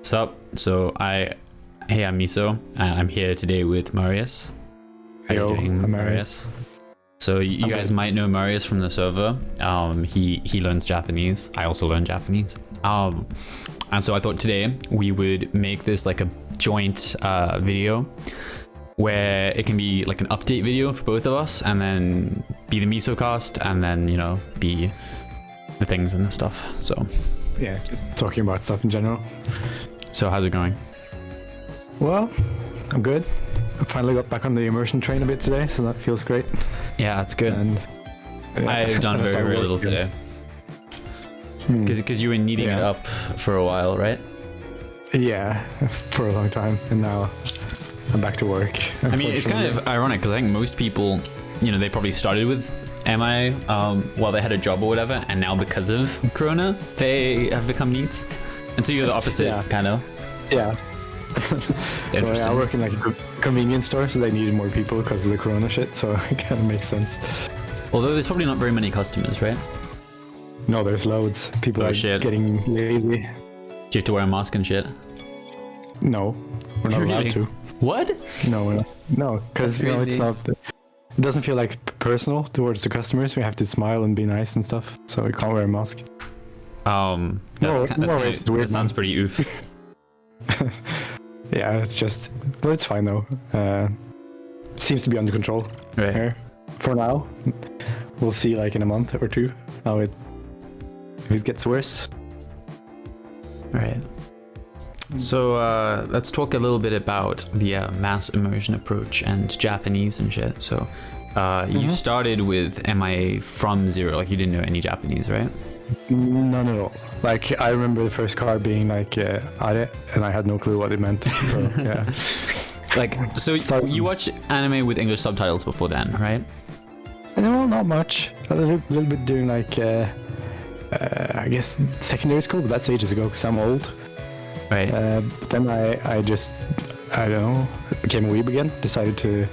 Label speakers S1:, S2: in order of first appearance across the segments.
S1: Sup? Hey, I'm Miso, and I'm here today with Marius. How
S2: Yo,
S1: you doing,
S2: I'm
S1: Marius? So you guys might know Marius from the server. He learns Japanese. I also learn Japanese. And so I thought today we would make this like a joint video where it can be like an update video for both of us, and then be the Misocast, and then be the things and the stuff. So
S2: yeah, just talking about stuff in general.
S1: So how's it going?
S2: Well, I'm good. I finally got back on the immersion train a bit today, so that feels great.
S1: Yeah, that's good.
S2: And yeah,
S1: I've done very little today. Because you were needing it up for a while, right?
S2: Yeah, for a long time, and now I'm back to work.
S1: I mean, it's kind of ironic because I think most people, they probably started with MI while they had a job or whatever, and now because of Corona, they have become neats. And so you're the opposite, kind of.
S2: Yeah.
S1: Interesting.
S2: Well, I work in like a convenience store, so they needed more people because of the Corona shit, so it kind of makes sense.
S1: Although there's probably not very many customers, right?
S2: No, there's loads. People are getting lazy.
S1: Do you have to wear a mask and shit?
S2: No, we're not allowed to.
S1: What?
S2: No, because it's not. It doesn't feel like personal towards the customers. We have to smile and be nice and stuff, so we can't wear a mask.
S1: That sounds pretty oof.
S2: Yeah, it's fine though. Seems to be under control here for now. We'll see, like in a month or two, if it gets worse.
S1: Right. So let's talk a little bit about the mass immersion approach and Japanese and shit. So you started with MIA from zero, like you didn't know any Japanese, right?
S2: None at all. Like, I remember the first card being like "are," and I had no clue what it meant. So yeah.
S1: So you watched anime with English subtitles before then, right?
S2: No, not much. A little bit during like I guess secondary school, but that's ages ago because I'm old.
S1: Right.
S2: But then I don't know, became a weeb again. Decided to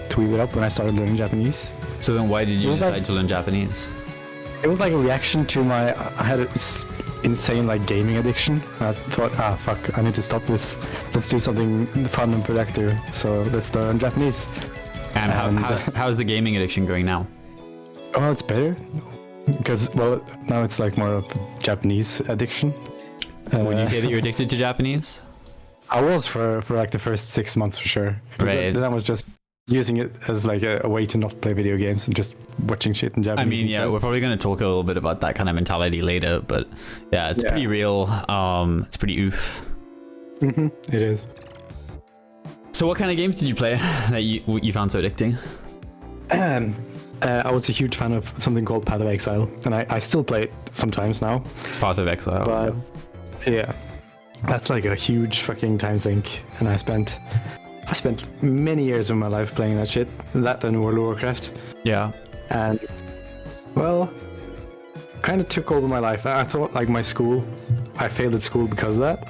S2: weeb it up when I started learning Japanese.
S1: So then why did you decide to learn Japanese?
S2: It was like a reaction to I had this insane like gaming addiction. I thought, fuck, I need to stop this. Let's do something fun and productive. So let's learn Japanese.
S1: And how's the gaming addiction going now?
S2: Oh, it's better. Because, now it's like more of a Japanese addiction.
S1: Would you say that you're addicted to Japanese?
S2: I was for like the first 6 months for sure.
S1: Right.
S2: Then I was just using it as like a way to not play video games and just watching shit in Japanese.
S1: I mean, yeah, we're probably going to talk a little bit about that kind of mentality later, but yeah, it's pretty real. It's pretty oof.
S2: It is.
S1: So what kind of games did you play that you found so addicting?
S2: I was a huge fan of something called Path of Exile, and I still play it sometimes now.
S1: Path of Exile.
S2: But yeah, that's like a huge fucking time sink, and I spent many years of my life playing that shit. That and World of Warcraft. Yeah. And kind of took over my life. I thought like I failed at school because of that.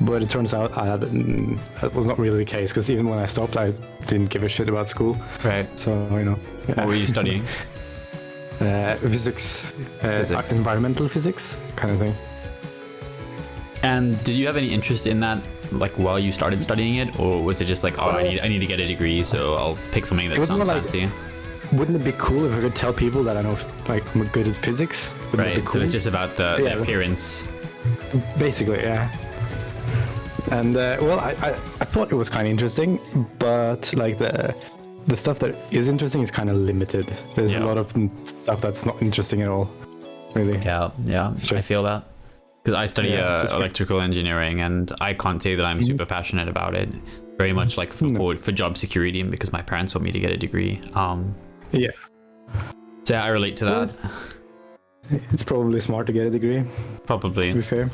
S2: But it turns out that was not really the case, because even when I stopped, I didn't give a shit about school.
S1: Right.
S2: So,
S1: What were you studying?
S2: Physics. Environmental physics kind of thing.
S1: And did you have any interest in that, like, while you started studying it? Or was it just like, I need to get a degree, so I'll pick something that sounds fancy?
S2: Wouldn't it be cool if I could tell people that I know, like, I'm good at physics?
S1: Right, cool? So it's just about the appearance.
S2: Basically, yeah. And I thought it was kind of interesting, but like the stuff that is interesting is kind of limited. There's a lot of stuff that's not interesting at all, really. Yeah,
S1: I feel that, because I study electrical engineering, and I can't say that I'm super passionate about it. Very much like for job security, and because my parents want me to get a degree.
S2: Yeah.
S1: So yeah, I relate to that.
S2: It's probably smart to get a degree.
S1: Probably.
S2: To be fair.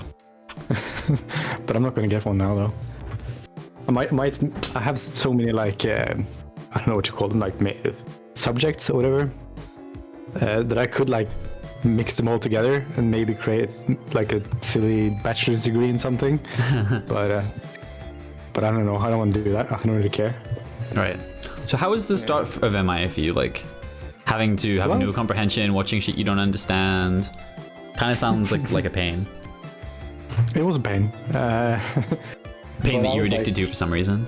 S2: But I'm not going to get one now, though. I have so many, like, I don't know what you call them, like subjects or whatever, that I could, like, mix them all together and maybe create, like, a silly bachelor's degree in something. But I don't know. I don't want to do that. I don't really care.
S1: Right. So how was the start of MI for you? Like, having to have no comprehension, watching shit you don't understand, kind of sounds like a pain.
S2: It was a pain.
S1: Pain
S2: Well,
S1: that
S2: I
S1: you're
S2: was
S1: addicted to for some reason.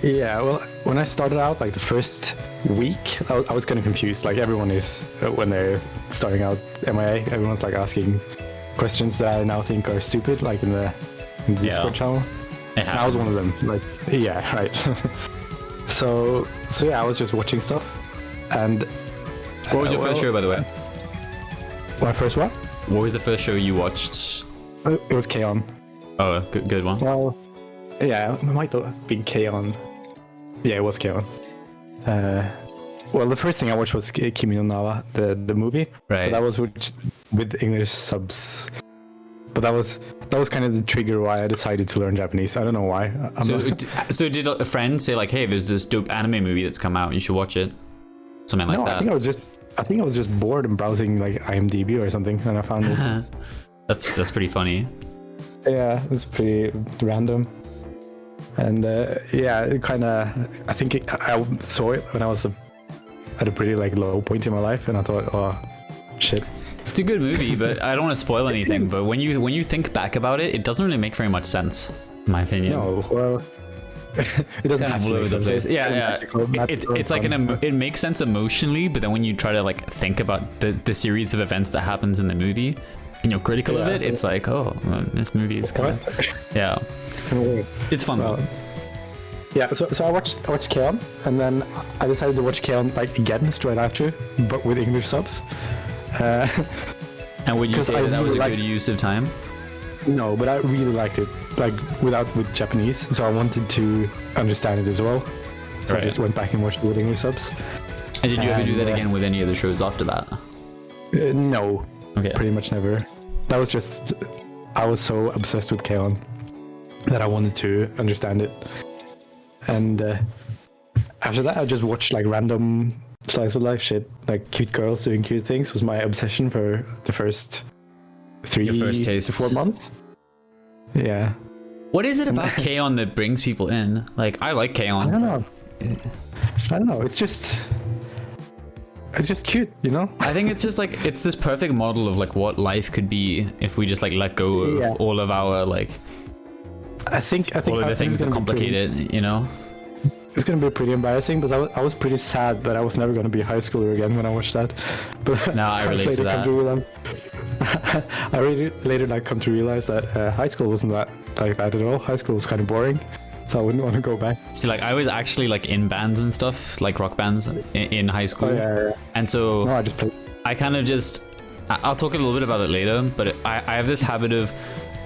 S2: Yeah, well, when I started out, like the first week, I was kind of confused. Like everyone is when they're starting out MIA. Everyone's like asking questions that I now think are stupid, like in the Discord channel.
S1: It
S2: And I was one of them. Like, yeah, right. so yeah, I was just watching stuff. And
S1: What was your first show, by the way?
S2: my first what?
S1: What was the first show you watched?
S2: It was K-On!
S1: Oh, good one.
S2: Well, yeah, it might have been K-On! Yeah, it was K-On! Well, the first thing I watched was Kimi no Na wa, the movie.
S1: Right.
S2: But that was with English subs. But that was kind of the trigger why I decided to learn Japanese. I don't know why.
S1: So did a friend say like, "Hey, there's this dope anime movie that's come out. You should watch it." Something like
S2: No,
S1: that.
S2: I think I was just bored and browsing like IMDb or something, and I found it.
S1: That's pretty funny.
S2: Yeah, it's pretty random. And yeah, it kind of. I think I saw it when I was at a pretty like low point in my life, and I thought, oh, shit.
S1: It's a good movie, but I don't want to spoil anything. But when you think back about it, it doesn't really make very much sense, in my opinion.
S2: No, well, it doesn't
S1: Kind
S2: have
S1: of
S2: to
S1: all
S2: make
S1: over the
S2: sense.
S1: place. Yeah. It's like it makes sense emotionally, but then when you try to like think about the series of events that happens in the movie, and you're critical of it, it's like, oh, well, this movie is kind of, yeah, it's fun though.
S2: Yeah, so I watched K-On! And then I decided to watch K-On! Like again straight after, but with English subs.
S1: And would you
S2: 'cause
S1: say
S2: I
S1: that was
S2: really
S1: a good use of time?
S2: No, but I really liked it, like with Japanese, so I wanted to understand it as well. So I just went back and watched it with English subs.
S1: And did you ever do that again with any of the shows after that?
S2: No,
S1: Okay.
S2: pretty much never. That was just, I was so obsessed with K-On! That I wanted to understand it. And after that, I just watched like random slice of life shit, like cute girls doing cute things was my obsession for the first 3 to 4 months. Yeah.
S1: What is it about K-On! That brings people in? Like, I like K-On!
S2: I don't know. It's just cute, you know?
S1: I think it's just like, it's this perfect model of like what life could be if we just like let go of all of our like,
S2: I think
S1: all of the things that complicate it, you know?
S2: It's gonna be pretty embarrassing, but I was pretty sad that I was never gonna be a high schooler again when I watched that. But
S1: No, I relate to that.
S2: I really later like come to realize that high school wasn't that like bad at all. High school was kind of boring, so I wouldn't want to go back.
S1: See, like I was actually like in bands and stuff, like rock bands in high school.
S2: Yeah.
S1: And so
S2: No, I just played.
S1: I kind of just, I'll talk a little bit about it later, but I have this habit of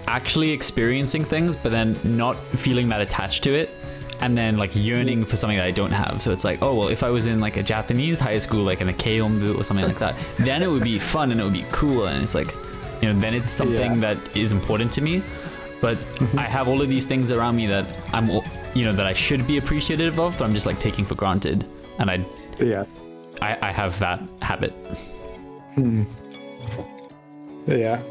S1: actually experiencing things, but then not feeling that attached to it. And then like yearning for something that I don't have. So it's like, oh, well, if I was in like a Japanese high school, like in a K-On! Or something like that, then it would be fun and it would be cool. And it's like, you know, then it's something that is important to me. But I have all of these things around me that I'm, you know, that I should be appreciative of, but I'm just like taking for granted. And I have that habit.
S2: Yeah.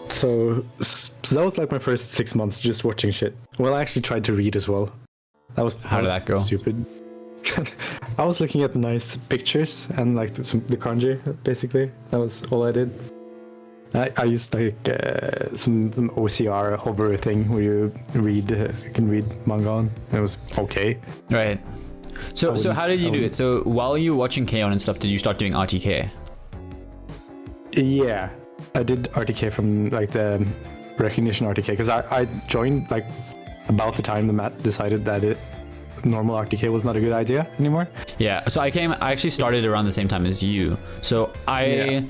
S2: So that was like my first 6 months just watching shit. Well, I actually tried to read as well.
S1: How did that go?
S2: Stupid. I was looking at the nice pictures and like the kanji, basically. That was all I did. I used like some OCR hover thing where you can read manga on. It was okay.
S1: Right. So how did you do it? So while you were watching K-On! And stuff, did you start doing RTK?
S2: Yeah, I did RTK from like the recognition RTK because I joined like about the time the Matt decided that normal RTK was not a good idea anymore.
S1: Yeah, so I actually started around the same time as you. So I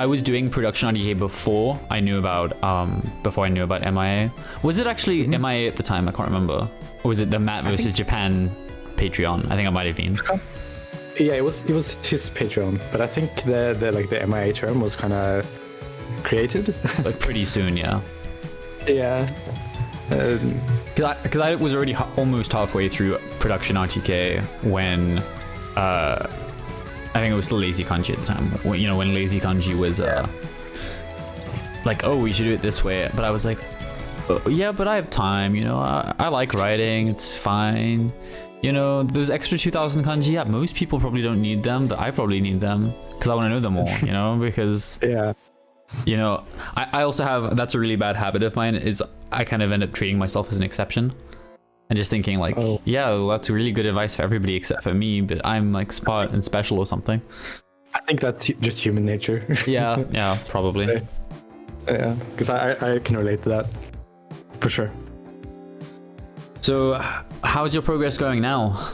S1: was doing production RTK before I knew about MIA. Was it actually MIA at the time? I can't remember. Or was it the Matt versus Japan Patreon? I think it might have been.
S2: Yeah, it was his Patreon, but I think the MIA term was kind of created
S1: like pretty soon, yeah.
S2: Yeah.
S1: Because I was already almost halfway through production RTK when I think it was still Lazy Kanji at the time. When Lazy Kanji was like, oh, we should do it this way. But I was like, oh, yeah, but I have time. I like writing. It's fine. Those extra 2,000 kanji. Yeah, most people probably don't need them, but I probably need them because I want to know them all. Because
S2: yeah.
S1: You know, I also have, that's a really bad habit of mine, is I kind of end up treating myself as an exception. And just thinking like, yeah, well, that's really good advice for everybody except for me, but I'm like smart and special or something.
S2: I think that's just human nature.
S1: Yeah, probably.
S2: Yeah, because I can relate to that, for sure.
S1: So how's your progress going now?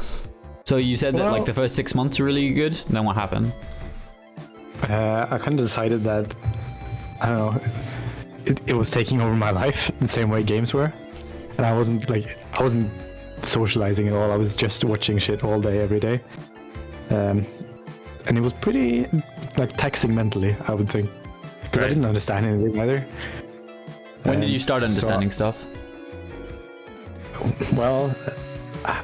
S1: So you said that like the first 6 months were really good, then what happened?
S2: I kind of decided that, I don't know, it was taking over my life the same way games were. And I wasn't socializing at all. I was just watching shit all day, every day. And it was pretty like taxing mentally, I would think. Because I didn't understand anything either.
S1: When did you start understanding stuff?
S2: Well,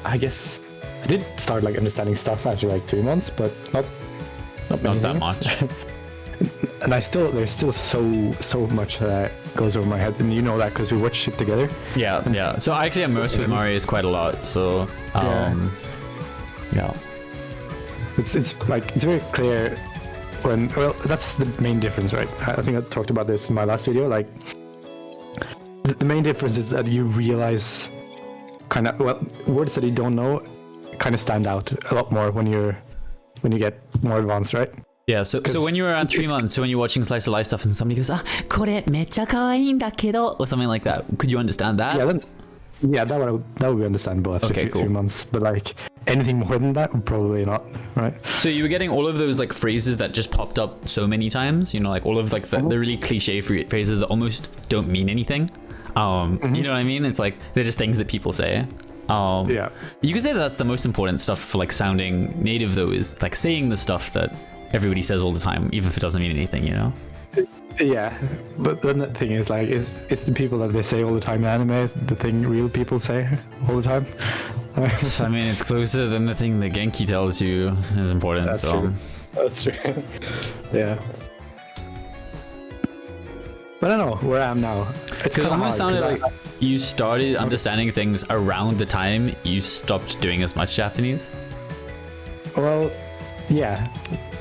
S2: I guess I did start like understanding stuff after like 3 months, but not
S1: that much.
S2: And there's still so much that goes over my head, and you know that because we watch it together.
S1: Yeah. So I actually immerse with Marius quite a lot. So yeah.
S2: It's very clear when, well, that's the main difference, right? I think I talked about this in my last video. Like the main difference is that you realize kind of, well, words that you don't know kind of stand out a lot more when you get more advanced, right?
S1: Yeah, so when you were around 3 months, so when you're watching Slice of Life stuff and somebody goes, これめっちゃ可愛いんだけど, or something like that, could you understand that?
S2: That would be understandable after a few months, but like anything more than that, probably not, right?
S1: So you were getting all of those like phrases that just popped up so many times, you know, like all of like the really cliche phrases that almost don't mean anything. You know what I mean? It's like they're just things that people say.
S2: Yeah.
S1: You could say that that's the most important stuff for like sounding native, though, is like saying the stuff that everybody says all the time, even if it doesn't mean anything, you know?
S2: Yeah, but then the thing is like, it's the people that they say all the time in anime, the thing real people say all the time.
S1: I mean, it's closer than the thing that Genki tells you is important.
S2: That's true. That's true. Yeah. But I don't know where I am now. It's
S1: kind of almost sounded like you started understanding things around the time you stopped doing as much Japanese.
S2: Well, yeah,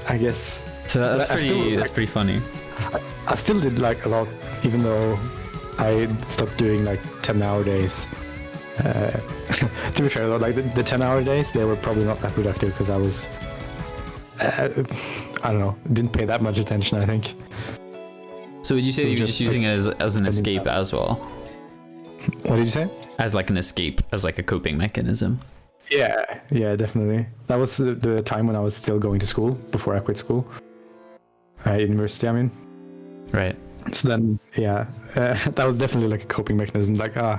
S2: I guess.
S1: So that's pretty funny.
S2: I still did like a lot, even though I stopped doing like 10-hour days. To be fair though, like the 10-hour days, they were probably not that productive because I was, I don't know, didn't pay that much attention, I think.
S1: So would you say you were just using it as an escape as well?
S2: What did you say?
S1: As like an escape, as like a coping mechanism.
S2: Yeah, definitely. That was the time when I was still going to school, before I quit school. University, I mean.
S1: Right.
S2: So then, yeah, that was definitely like a coping mechanism. Like, I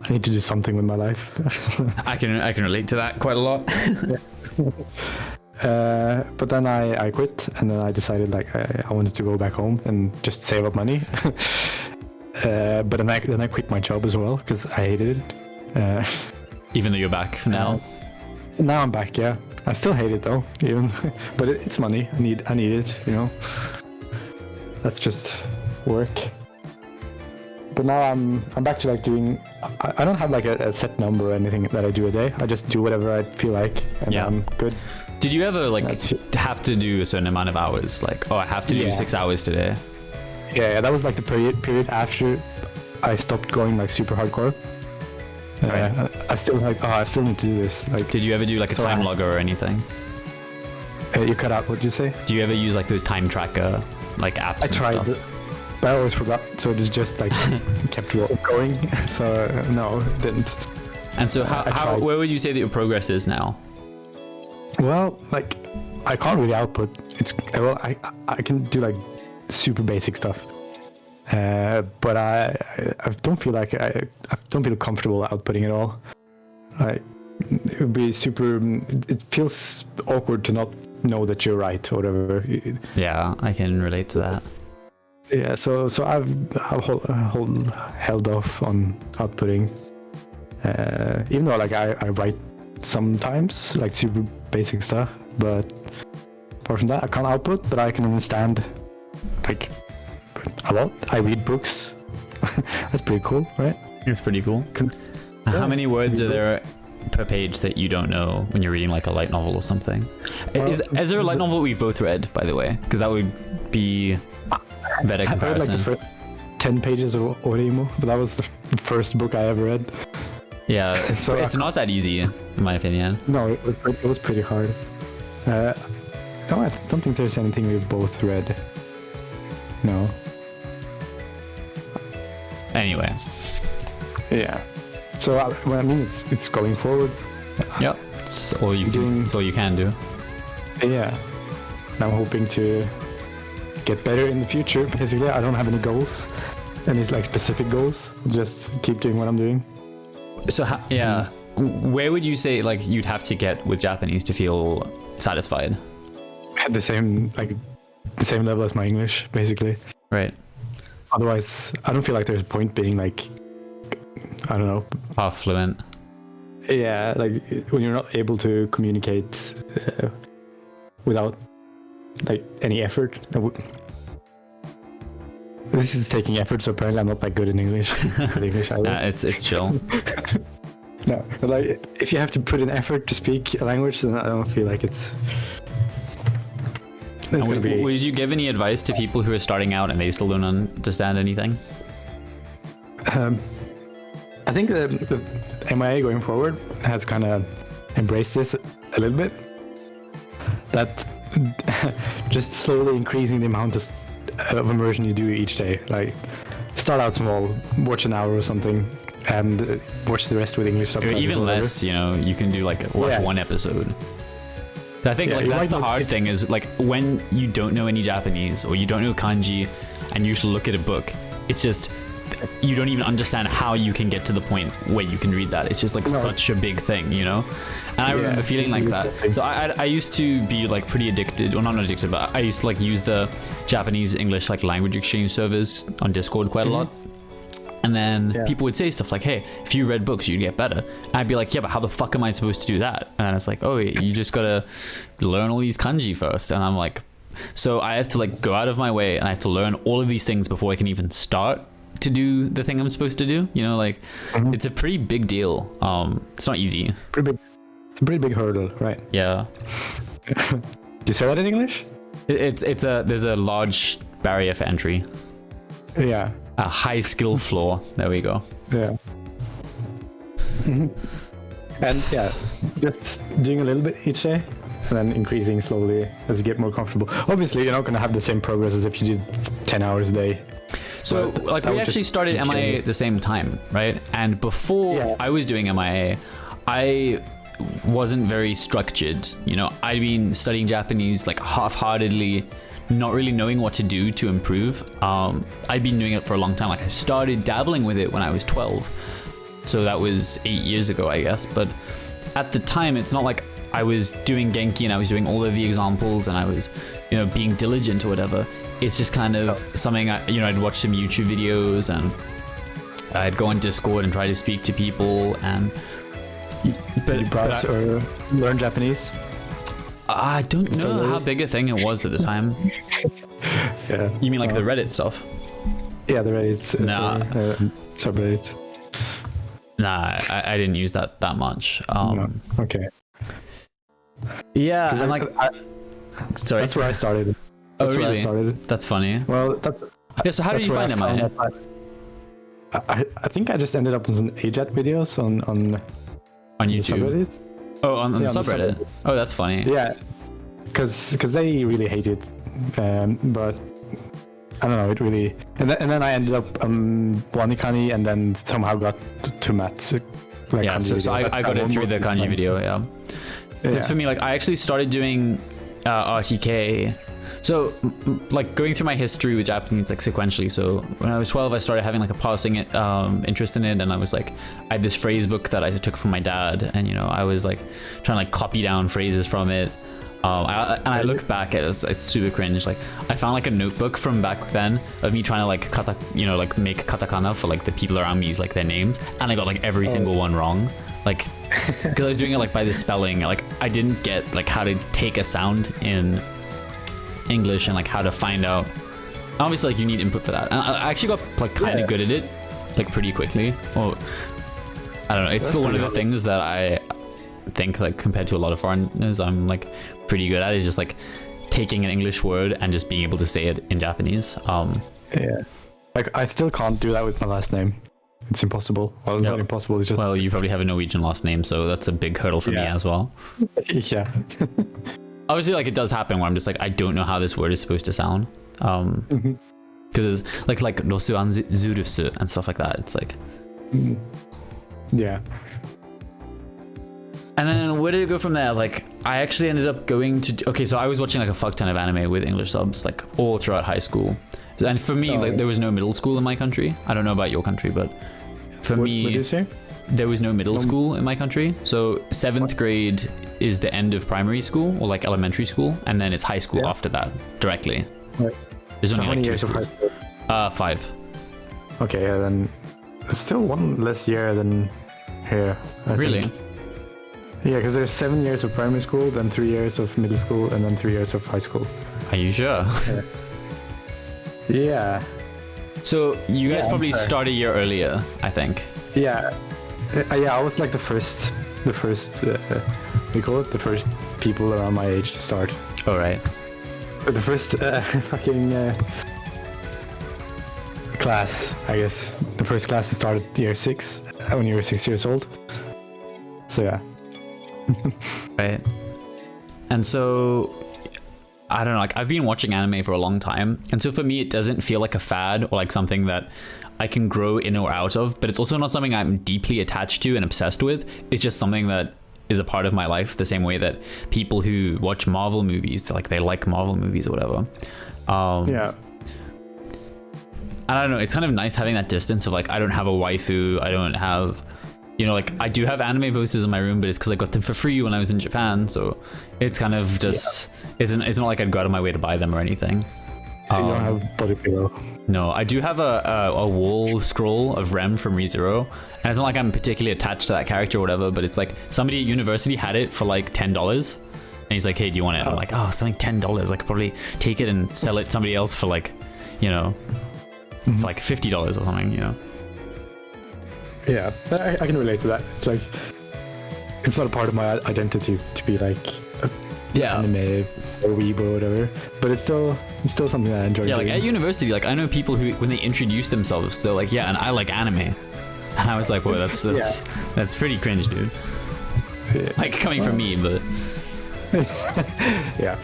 S2: need to do something with my life.
S1: I can relate to that quite a lot.
S2: But then I quit, and then I decided like I wanted to go back home and just save up money. But then I quit my job as well because I hated it.
S1: Even though you're back now.
S2: Now I'm back, yeah. I still hate it though, even. But it's money. I need it, you know. That's just work. But now I'm back to like doing. I don't have like a set number or anything that I do a day. I just do whatever I feel like, and I'm good.
S1: Did you ever like have to do a certain amount of hours? Like, I have to do 6 hours today.
S2: Yeah, that was like the period after I stopped going like super hardcore.
S1: Right.
S2: I still I still need to do this. Like,
S1: did you ever do like a time logger or anything?
S2: You cut out. What did you say?
S1: Do you ever use like those time tracker like apps?
S2: I tried, but I always forgot. So it just like kept going. So no, didn't.
S1: And so where would you say that your progress is now?
S2: Well, like I can't really output. I can do like super basic stuff. But I don't feel like I don't feel comfortable outputting at all. It would be super. It feels awkward to not know that you're right or whatever.
S1: Yeah, I can relate to that.
S2: Yeah, so I've held off on outputting, even though like I write sometimes like super basic stuff, but apart from that I can't output, but I can understand like a lot. I read books. That's pretty cool, right?
S1: It's pretty cool. How many words are there per page that you don't know when you're reading like a light novel or something? Is there a light novel that we've both read, by the way? Because that would be... better
S2: I read like
S1: comparison.
S2: the first 10 pages of Oremo, but that was the first book I ever read.
S1: Yeah,
S2: So
S1: it's not that easy, in my opinion.
S2: No, it was pretty hard. No, I don't think there's anything we've both read. No.
S1: Anyway.
S2: Yeah. So I mean, it's going forward.
S1: Yep. It's all you
S2: Doing-
S1: it's all you can do.
S2: Yeah. And I'm hoping to get better in the future. Basically, I don't have any goals, any like specific goals. Just keep doing what I'm doing.
S1: So yeah, where would you say like you'd have to get with Japanese to feel satisfied?
S2: At the same level as my English, basically.
S1: Right.
S2: Otherwise, I don't feel like there's a point being like, I don't know.
S1: Half fluent.
S2: Yeah, like when you're not able to communicate without like any effort. This is taking effort, so apparently I'm not that good in English. With English either.
S1: Nah, it's chill.
S2: No, but like if you have to put in effort to speak a language, then I don't feel like it's gonna be.
S1: Would you give any advice to people who are starting out and they still don't understand anything?
S2: I think the MIA going forward has kind of embraced this a little bit. That just slowly increasing the amount of immersion you do each day. Like start out small, watch an hour or something, and watch the rest with English subtitles.
S1: Even
S2: or whatever.
S1: less, you can do like watch one episode. I think
S2: Yeah,
S1: like
S2: you
S1: that's
S2: might
S1: the
S2: not-
S1: hard thing is like when you don't know any Japanese or you don't know kanji and you should look at a book, it's just you don't even understand how you can get to the point where you can read that. It's just like such a big thing, And I remember feeling like that. So I used to be like pretty addicted, well not addicted, but I used to like use the Japanese English like language exchange servers on Discord quite a lot. And then people would say stuff like, hey, if you read books, you'd get better. And I'd be like, yeah, but how the fuck am I supposed to do that? And it's like, oh, you just gotta learn all these kanji first. And I'm like, so I have to like go out of my way and I have to learn all of these things before I can even start to do the thing I'm supposed to do. It's a pretty big deal. It's not easy.
S2: Pretty big hurdle, right?
S1: Yeah.
S2: Do you say that in English?
S1: There's a large barrier for entry.
S2: Yeah.
S1: A high skill floor. There we go.
S2: Yeah. And yeah, just doing a little bit each day, and then increasing slowly as you get more comfortable. Obviously, you're not going to have the same progress as if you did 10 hours a day.
S1: So,
S2: But
S1: like,
S2: that
S1: we
S2: would
S1: actually
S2: just
S1: started
S2: keep
S1: MIA
S2: getting-
S1: at the same time, right? And before I was doing MIA, I wasn't very structured. I'd been studying Japanese like half-heartedly, not really knowing what to do to improve. I'd been doing it for a long time. Like I started dabbling with it when I was 12. So that was 8 years ago, I guess. But at the time, it's not like I was doing Genki and I was doing all of the examples and I was, being diligent or whatever. It's just kind of something I'd watch some YouTube videos and I'd go on Discord and try to speak to people and.
S2: You browse or learn Japanese?
S1: I don't know how big a thing it was at the time.
S2: Yeah.
S1: You mean like the Reddit stuff?
S2: Yeah, the Reddit.
S1: Nah.
S2: Subreddit.
S1: Nah, I didn't use that much.
S2: No. Okay.
S1: Yeah, and like, sorry.
S2: That's where I started. That's where I started.
S1: That's funny.
S2: Well, that's.
S1: Yeah, so how did you find MIA?
S2: I think I just ended up on some AJAT videos on
S1: YouTube.
S2: Subreddit.
S1: Oh, on the
S2: on the
S1: subreddit.
S2: subreddit.
S1: Oh, that's funny.
S2: Yeah, because they really hate it, but I don't know. It really and then I ended up on Wanikani and then somehow got to Matt's. Like,
S1: Yeah, so I got it through the kanji video. Yeah. Because for me, like, I actually started doing RTK. So, like, going through my history with Japanese, like, sequentially. So, when I was 12, I started having, like, a passing interest in it. And I was, like, I had this phrase book that I took from my dad. And, I was, like, trying to, like, copy down phrases from it. I look back at it, it's super cringe. Like, I found, like, a notebook from back then of me trying to, like, like, make katakana for, like, the people around me, like, their names. And I got, like, every single one wrong. Like, because I was doing it, like, by the spelling. Like, I didn't get, like, how to take a sound in English and like how to find out. Obviously, like you need input for that. And I actually got like kind of good at it, like pretty quickly. Well, I don't know. It's still one of the things that I think like compared to a lot of foreigners, I'm like pretty good at is just like taking an English word and just being able to say it in Japanese.
S2: Yeah. Like I still can't do that with my last name. It's impossible. Well, it's
S1: Yeah.
S2: not impossible. It's just
S1: Well, you probably have a Norwegian last name, so that's a big hurdle for me
S2: Yeah.
S1: as well.
S2: yeah.
S1: Obviously, like it does happen where I'm just like, I don't know how this word is supposed to sound. Because it's like Rosuan Zurusu and stuff like that. It's like,
S2: Yeah.
S1: and then where did it go from there? Like, I actually ended up going to, okay, so I was watching like a fuck ton of anime with English subs, like all throughout high school. And for me, like there was no middle school in my country. I don't know about your country, but for
S2: What
S1: me,
S2: did you say?
S1: there was no middle school in my country. So 7th grade is the end of primary school or like elementary school, and then it's high school after that directly.
S2: Right.
S1: There's
S2: So
S1: only
S2: how
S1: like
S2: many
S1: 2
S2: years of high
S1: schools.
S2: school?
S1: 5.
S2: Okay, yeah, then still one less year than here. I
S1: Really?
S2: think. Yeah, because there's 7 years of primary school, then 3 years of middle school, and then 3 years of high school.
S1: Are you sure?
S2: Yeah.
S1: So you guys
S2: Yeah,
S1: probably
S2: okay.
S1: start a year earlier, I think.
S2: Yeah. Yeah, I was like the first, what do you call it? The first people around my age to start.
S1: All right.
S2: The first fucking class, I guess. The first class to start at year 6, when you were 6 years old. So yeah.
S1: Right. And so I don't know, like I've been watching anime for a long time, and so for me it doesn't feel like a fad or like something that I can grow in or out of, but it's also not something I'm deeply attached to and obsessed with. It's just something that is a part of my life, the same way that people who watch Marvel movies, like they like Marvel movies or whatever.
S2: Yeah.
S1: I don't know, it's kind of nice having that distance of like, I don't have a waifu, I don't have, you know, like I do have anime posters in my room, but it's because I got them for free when I was in Japan, so it's kind of just, it's not like I'd go out of my way to buy them or anything.
S2: So you don't have body pillow.
S1: No, I do have a wall scroll of Rem from ReZero, and it's not like I'm particularly attached to that character or whatever, but it's like somebody at university had it for like $10, and he's like, hey, do you want it? And I'm like, oh, something $10, I could probably take it and sell it to somebody else for like, you know, for like $50 or something, you know.
S2: Yeah, I can relate to that. It's like, it's not a part of my identity to be like anime or weeb or whatever, but it's still something that I enjoy
S1: Yeah, like
S2: doing.
S1: at university, like I know people who, when they introduce themselves, they're like, yeah, and I like anime. And I was like, well, that's pretty cringe, dude.
S2: Yeah.
S1: Like coming from me, but
S2: Yeah.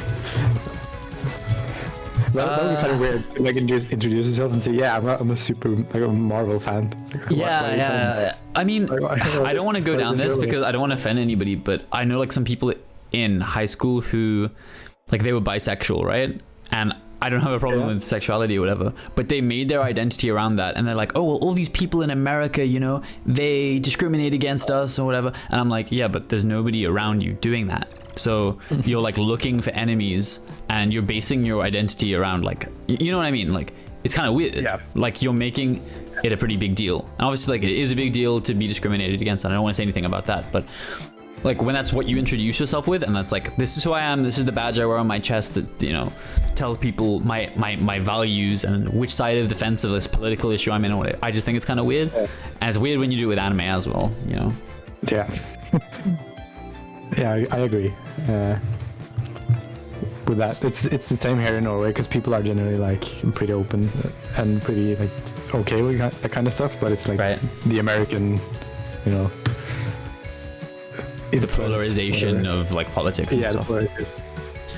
S2: That would be kind of weird. to, like introduce yourself and say, yeah, I'm a super like a Marvel fan. Like,
S1: yeah. I mean, I don't want to go down this because I don't want to offend anybody, but I know like some people in high school who, like, they were bisexual, right? And I don't have a problem with sexuality or whatever, but they made their identity around that, and they're like, oh, well, all these people in America, you know, they discriminate against us or whatever. And I'm like, yeah, but there's nobody around you doing that. So you're like looking for enemies, and you're basing your identity around like, you know what I mean? Like, it's kind of weird.
S2: Yeah.
S1: Like, you're making it a pretty big deal. And obviously, like, it is a big deal to be discriminated against, and I don't want to say anything about that, but like when that's what you introduce yourself with, and that's like, this is who I am, this is the badge I wear on my chest that, you know, tells people my values and which side of the fence of this political issue I'm in or whatever. I just think it's kind of weird. And it's weird when you do it with anime as well, you know.
S2: Yeah. Yeah, I agree. With that, it's the same here in Norway, because people are generally like pretty open and pretty like okay with that kind of stuff, but it's like the American, you know,
S1: the polarization of like politics and stuff.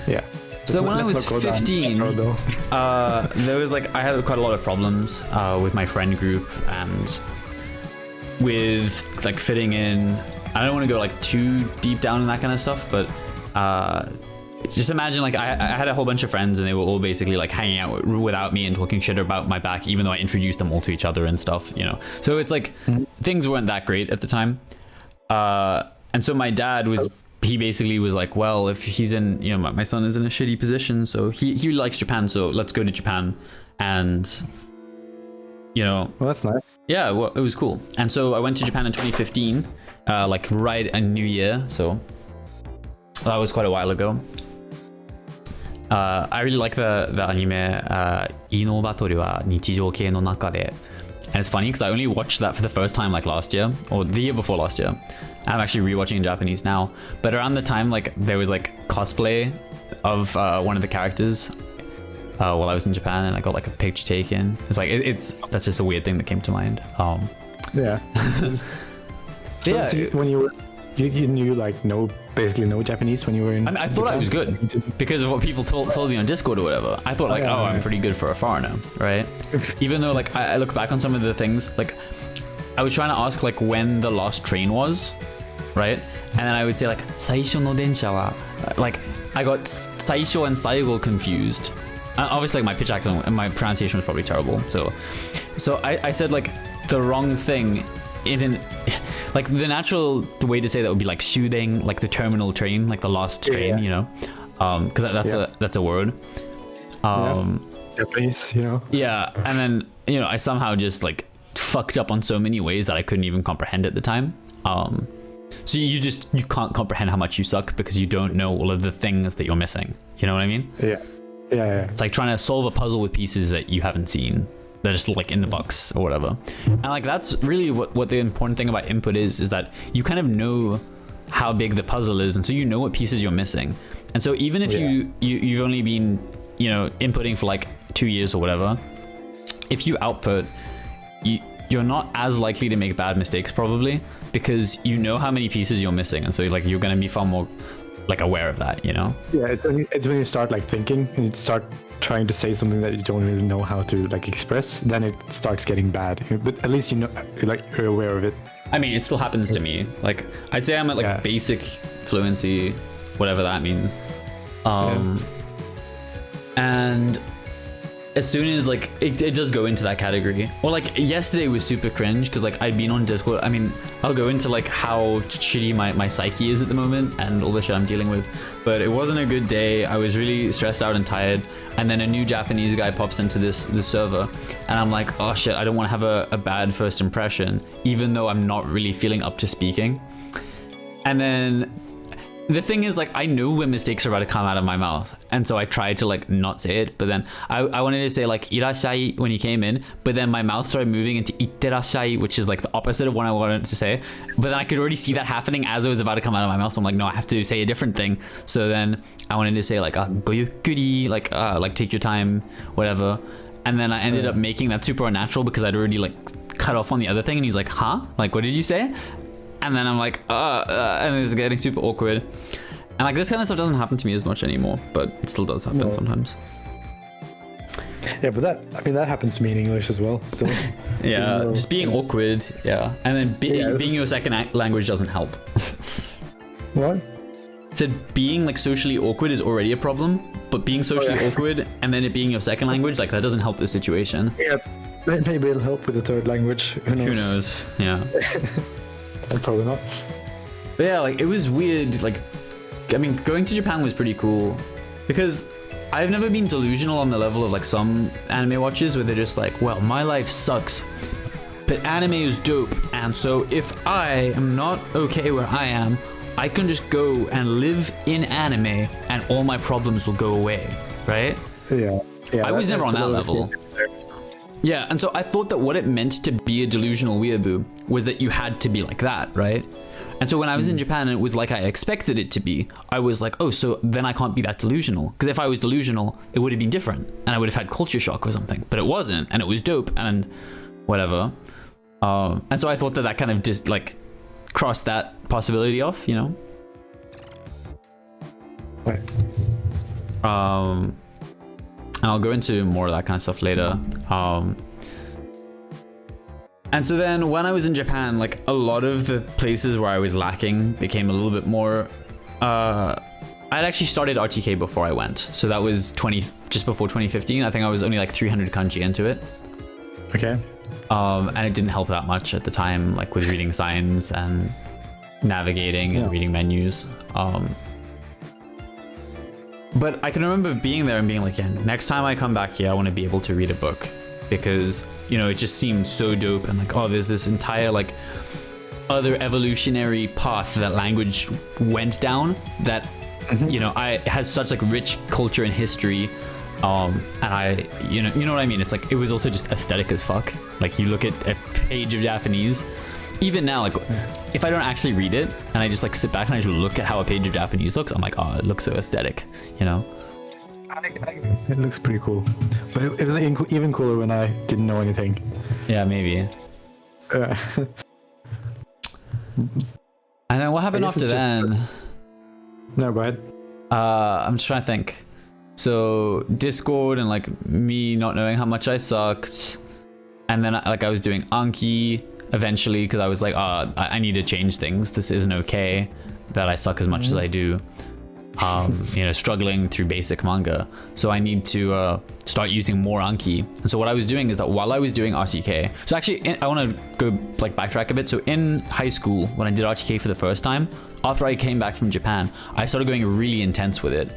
S2: Yeah.
S1: So when I was 15, there was like, I had quite a lot of problems with my friend group and with like fitting in. I don't want to go like too deep down in that kind of stuff, but just imagine like I had a whole bunch of friends, and they were all basically like hanging out without me and talking shit about my back, even though I introduced them all to each other and stuff, you know. So it's like things weren't that great at the time. And so my dad he basically was like, well, if he's in, you know, my son is in a shitty position, so he likes Japan, so let's go to Japan. And, you know,
S2: well, that's nice.
S1: Yeah, well, it was cool. And so I went to Japan in 2015, like right a new year, so that was quite a while ago. I really like the anime Ino Batoru wa Nichijou Kei no Naka de. And it's funny because I only watched that for the first time like last year, or the year before last year. I'm actually rewatching in Japanese now. But around the time, like, there was like cosplay of one of the characters while I was in Japan, and I got like a picture taken. It's like that's just a weird thing that came to mind.
S2: Yeah. So when you were, you knew like basically no Japanese when you were in.
S1: I mean, I thought I was good because of what people told me on Discord or whatever. I thought like, I'm pretty good for a foreigner, right? Even though like I look back on some of the things, like I was trying to ask like when the last train was, right? And then I would say like saisho no densha wa, like I got saisho and saigo confused. Obviously, like my pitch accent and my pronunciation was probably terrible. So I said like the wrong thing. Like the natural way to say that would be like shudeng, like the terminal train, like the last train, you know, because that's a word.
S2: Japanese, you know.
S1: Yeah, and then I somehow just like fucked up on so many ways that I couldn't even comprehend at the time. So you can't comprehend how much you suck because you don't know all of the things that you're missing. You know what I mean?
S2: Yeah.
S1: It's like trying to solve a puzzle with pieces that you haven't seen. They're just like in the box or whatever. And like that's really what the important thing about input is that you kind of know how big the puzzle is, and so you know what pieces you're missing. And so even if you've only been inputting for like 2 years or whatever, if you output, you're not as likely to make bad mistakes probably because you know how many pieces you're missing, and so like you're going to be far more like aware of that,
S2: Yeah, it's when you start like thinking and you start trying to say something that you don't really know how to like express, then it starts getting bad. But at least you're aware of it.
S1: I mean, it still happens to me. Like I'd say I'm at like basic fluency, whatever that means. And as soon as like it does go into that category, or like yesterday was super cringe because like I'd been on Discord. I mean, I'll go into like how shitty my psyche is at the moment and all the shit I'm dealing with, but it wasn't a good day. I was really stressed out and tired, and then a new Japanese guy pops into this server, and I'm like, oh shit, I don't want to have a bad first impression, even though I'm not really feeling up to speaking. And then the thing is, like, I know when mistakes are about to come out of my mouth, and so I tried to like not say it, but then I wanted to say like irashai when he came in, but then my mouth started moving into itterashai, which is like the opposite of what I wanted to say. But then I could already see that happening as it was about to come out of my mouth, so I'm like, no, I have to say a different thing. So then I wanted to say like goyukkuri, like take your time, whatever. And then I ended up making that super unnatural because I'd already like cut off on the other thing, and he's like, huh? Like, what did you say? And then I'm like, and it's getting super awkward. And like this kind of stuff doesn't happen to me as much anymore, but it still does happen sometimes.
S2: Yeah, but that happens to me in English as well. So
S1: yeah, just being awkward, and then being your second language doesn't help.
S2: What?
S1: Said being like socially awkward is already a problem, but being socially awkward and then it being your second language, like that doesn't help the situation.
S2: Yeah, maybe it'll help with the third language. Who knows?
S1: Yeah.
S2: Probably not.
S1: But yeah, like it was weird. Like, I mean, going to Japan was pretty cool because I've never been delusional on the level of like some anime watchers where they're just like, well, my life sucks, but anime is dope, and so if I am not okay where I am, I can just go and live in anime and all my problems will go away, right?
S2: Yeah.
S1: I was never on that level. Yeah, and so I thought that what it meant to be a delusional weeaboo was that you had to be like that, right? And so when I was in Japan and it was like I expected it to be, I was like, oh, so then I can't be that delusional. Because if I was delusional, it would have been different. And I would have had culture shock or something. But it wasn't, and it was dope, and whatever. And so I thought that kind of just like crossed that possibility off,
S2: Right.
S1: And I'll go into more of that kind of stuff later. And so then when I was in Japan, like a lot of the places where I was lacking became a little bit more, I'd actually started RTK before I went. So that was just before 2015. I think I was only like 300 kanji into it.
S2: Okay.
S1: And it didn't help that much at the time, like with reading signs and navigating and reading menus. But I can remember being there and being like, yeah, next time I come back here, I want to be able to read a book because, it just seemed so dope. And like, oh, there's this entire like other evolutionary path that language went down that, I has such like rich culture and history. And I, you know what I mean? It's like, it was also just aesthetic as fuck. Like you look at a page of Japanese, even now, like if I don't actually read it and I just like sit back and I just look at how a page of Japanese looks, I'm like, oh, it looks so aesthetic,
S2: It looks pretty cool, but it was even cooler when I didn't know anything.
S1: Yeah, maybe.
S2: Uh,
S1: And then what happened
S2: I guess
S1: after
S2: it's just-
S1: then?
S2: no, go ahead.
S1: I'm just trying to think. So Discord and like me not knowing how much I sucked, and then I was doing Anki eventually because I was like, I need to change things. This isn't okay that I suck as much as I do. Struggling through basic manga. So I need to start using more Anki. And so what I was doing is that while I was doing RTK, so actually I want to go like backtrack a bit. So in high school, when I did RTK for the first time, after I came back from Japan, I started going really intense with it.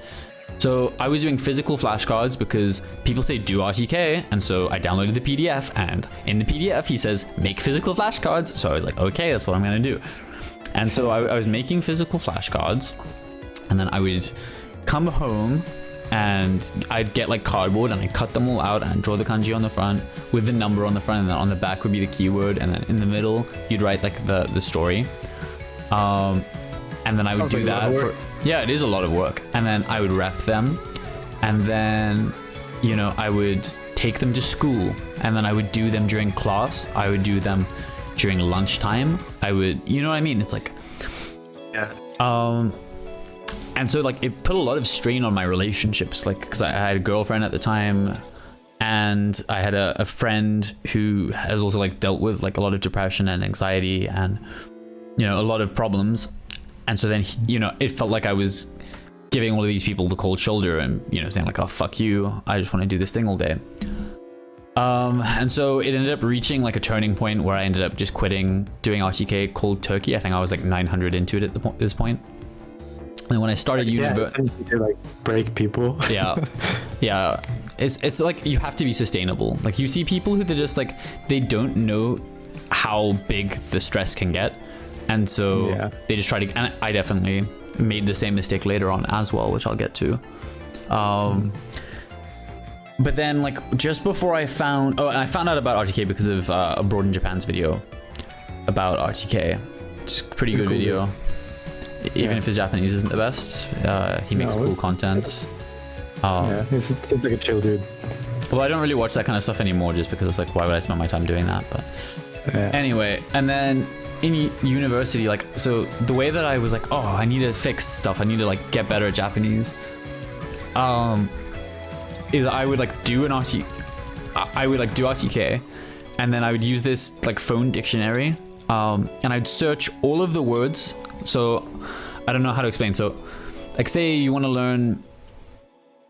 S1: So I was doing physical flashcards because people say do RTK, and so I downloaded the PDF, and in the PDF he says make physical flashcards. So I was like, okay, that's what I'm gonna do. And so I was making physical flashcards, and then I would come home and I'd get like cardboard and I'd cut them all out and draw the kanji on the front with the number on the front, and then on the back would be the keyword, and then in the middle you'd write like the story. And then I would do that for, yeah, it is a lot of work. And then I would rep them, and then, I would take them to school, and then I would do them during class. I would do them during lunchtime. I would, you know what I mean? It's like,
S2: Yeah.
S1: And so like it put a lot of strain on my relationships, like because I had a girlfriend at the time, and I had a friend who has also like dealt with like a lot of depression and anxiety and a lot of problems. And so then it felt like I was giving all of these people the cold shoulder and saying like, oh fuck you, I just want to do this thing all day. And so it ended up reaching like a turning point where I ended up just quitting doing RTK cold turkey. I think I was like 900 into it at this point. And when I started university,
S2: to like break people.
S1: yeah, it's like you have to be sustainable. Like you see people who they're just like they don't know how big the stress can get, and so they just try to. And I definitely made the same mistake later on as well, which I'll get to. But then like just before I found out about RTK because of Abroad in Japan's video about RTK. It's a pretty good video. Even if his Japanese isn't the best, he makes cool content.
S2: He's like a chill dude.
S1: Well, I don't really watch that kind of stuff anymore just because it's like, why would I spend my time doing that? But anyway, and then in university, like, so the way that I was like, oh, I need to fix stuff. I need to like get better at Japanese. Is I would like do an I would like do RTK, and then I would use this like phone dictionary, and I'd search all of the words. So I don't know how to explain. So like say you want to learn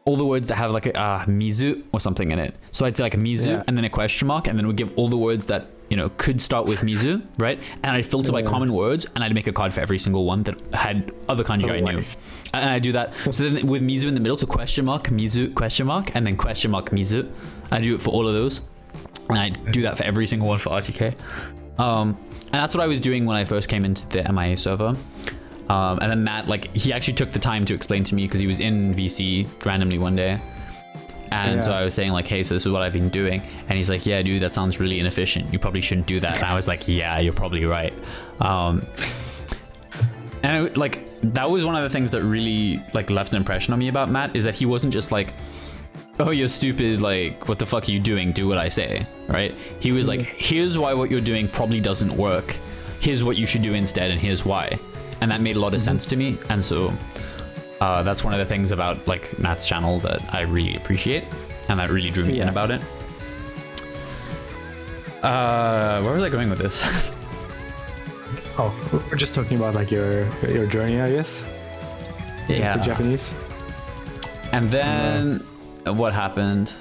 S1: all the words that have like a mizu or something in it. So I'd say like a mizu and then a question mark, and then we'd give all the words that could start with mizu, right? And I'd filter by common words, and I'd make a card for every single one that had other kanji I knew. And I do that. So then with mizu in the middle, so question mark, mizu, question mark, and then question mark, mizu. I do it for all of those, and I do that for every single one for RTK. And that's what I was doing when I first came into the MIA server. And then Matt, like, he actually took the time to explain to me because he was in VC randomly one day. And so I was saying like, hey, so this is what I've been doing. And he's like, yeah, dude, that sounds really inefficient. You probably shouldn't do that. And I was like, yeah, you're probably right. And like, that was one of the things that really like left an impression on me about Matt, is that he wasn't just like, oh, you're stupid, like, what the fuck are you doing? Do what I say, right? He was like, here's why what you're doing probably doesn't work. Here's what you should do instead, and here's why. And that made a lot of sense to me. And so that's one of the things about like Matt's channel that I really appreciate, and that really drew me in about it. Where was I going with this?
S2: Oh, we're just talking about like your journey, I guess.
S1: Yeah.
S2: The Japanese.
S1: And then what happened?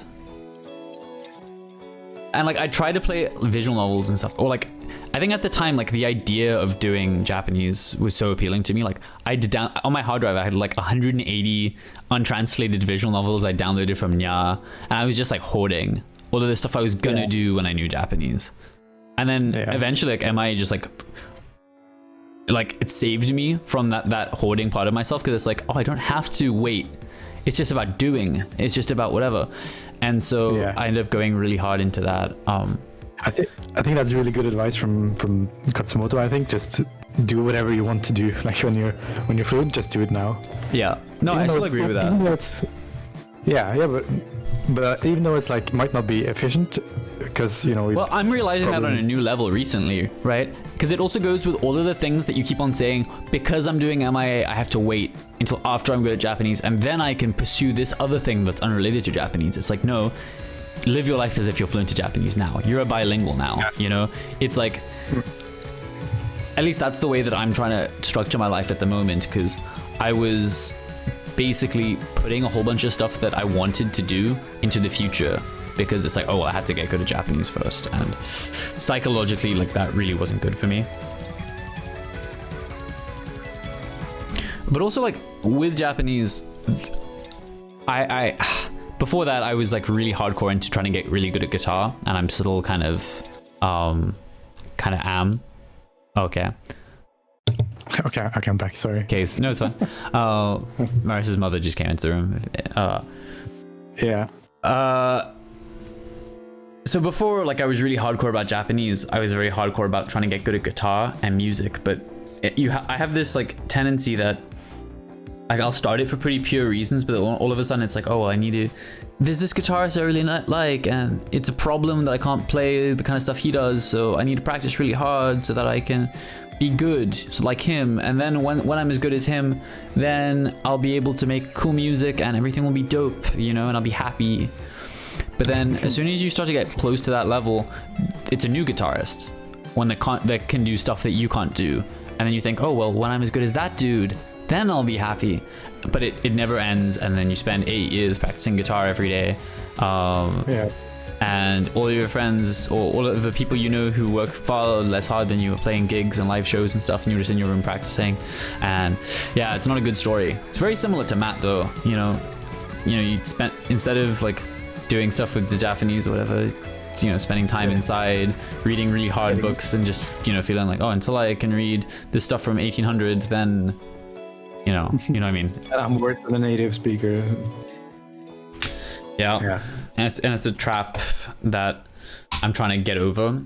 S1: And like I tried to play visual novels and stuff, or like I think at the time like the idea of doing Japanese was so appealing to me. Like I did down on my hard drive, I had like 180 untranslated visual novels I downloaded from Nya, and I was just like hoarding all of the stuff I was gonna do when I knew Japanese. And then eventually like MIA just like it saved me from that hoarding part of myself, because it's like, oh, I don't have to wait. It's just about doing. It's just about whatever. And so I ended up going really hard into that.
S2: I think that's really good advice from Katsumoto. I think just do whatever you want to do. Like when you're fluent, just do it now.
S1: Yeah. No, I still agree with that.
S2: Yeah, but even though it's like might not be efficient, because you know.
S1: Well, I'm realizing that on a new level recently, right? Because it also goes with all of the things that you keep on saying. Because I'm doing MIA, I have to wait until after I'm good at Japanese, and then I can pursue this other thing that's unrelated to Japanese. It's like, no, live your life as if you're fluent to Japanese now. You're a bilingual now, you know? It's like, at least that's the way that I'm trying to structure my life at the moment, because I was basically putting a whole bunch of stuff that I wanted to do into the future, because it's like, oh, well, I had to get good at Japanese first, and psychologically, like, that really wasn't good for me. But also, like, with Japanese, I before that, I was like really hardcore into trying to get really good at guitar, and I'm still kind of am. Okay, I'm back. Sorry. Okay, no, it's fine. Marius's mother just came into the room.
S2: Yeah.
S1: So before, like, I was really hardcore about Japanese. I was very hardcore about trying to get good at guitar and music. But I have this like tendency that, like, I'll start it for pretty pure reasons, but all of a sudden it's like, oh, well, I need to. There's this guitarist I really like, and it's a problem that I can't play the kind of stuff he does, so I need to practice really hard so that I can be good, so like him. And then when I'm as good as him, then I'll be able to make cool music and everything will be dope, you know, and I'll be happy. But then as soon as you start to get close to that level, it's a new guitarist, one that can do stuff that you can't do. And then you think, oh, well, when I'm as good as that dude, then I'll be happy. But it never ends, and then you spend 8 years practicing guitar every day. And all of your friends, or all of the people you know who work far less hard than you, are playing gigs and live shows and stuff, and you're just in your room practicing. And yeah, it's not a good story. It's very similar to Matt, though. You know, you spent, instead of like doing stuff with the Japanese or whatever, you know, spending time inside, reading really hard books, and just, you know, feeling like, oh, until I can read this stuff from 1800, then, you know what I mean.
S2: I'm worse than a native speaker.
S1: Yeah. And it's a trap that I'm trying to get over.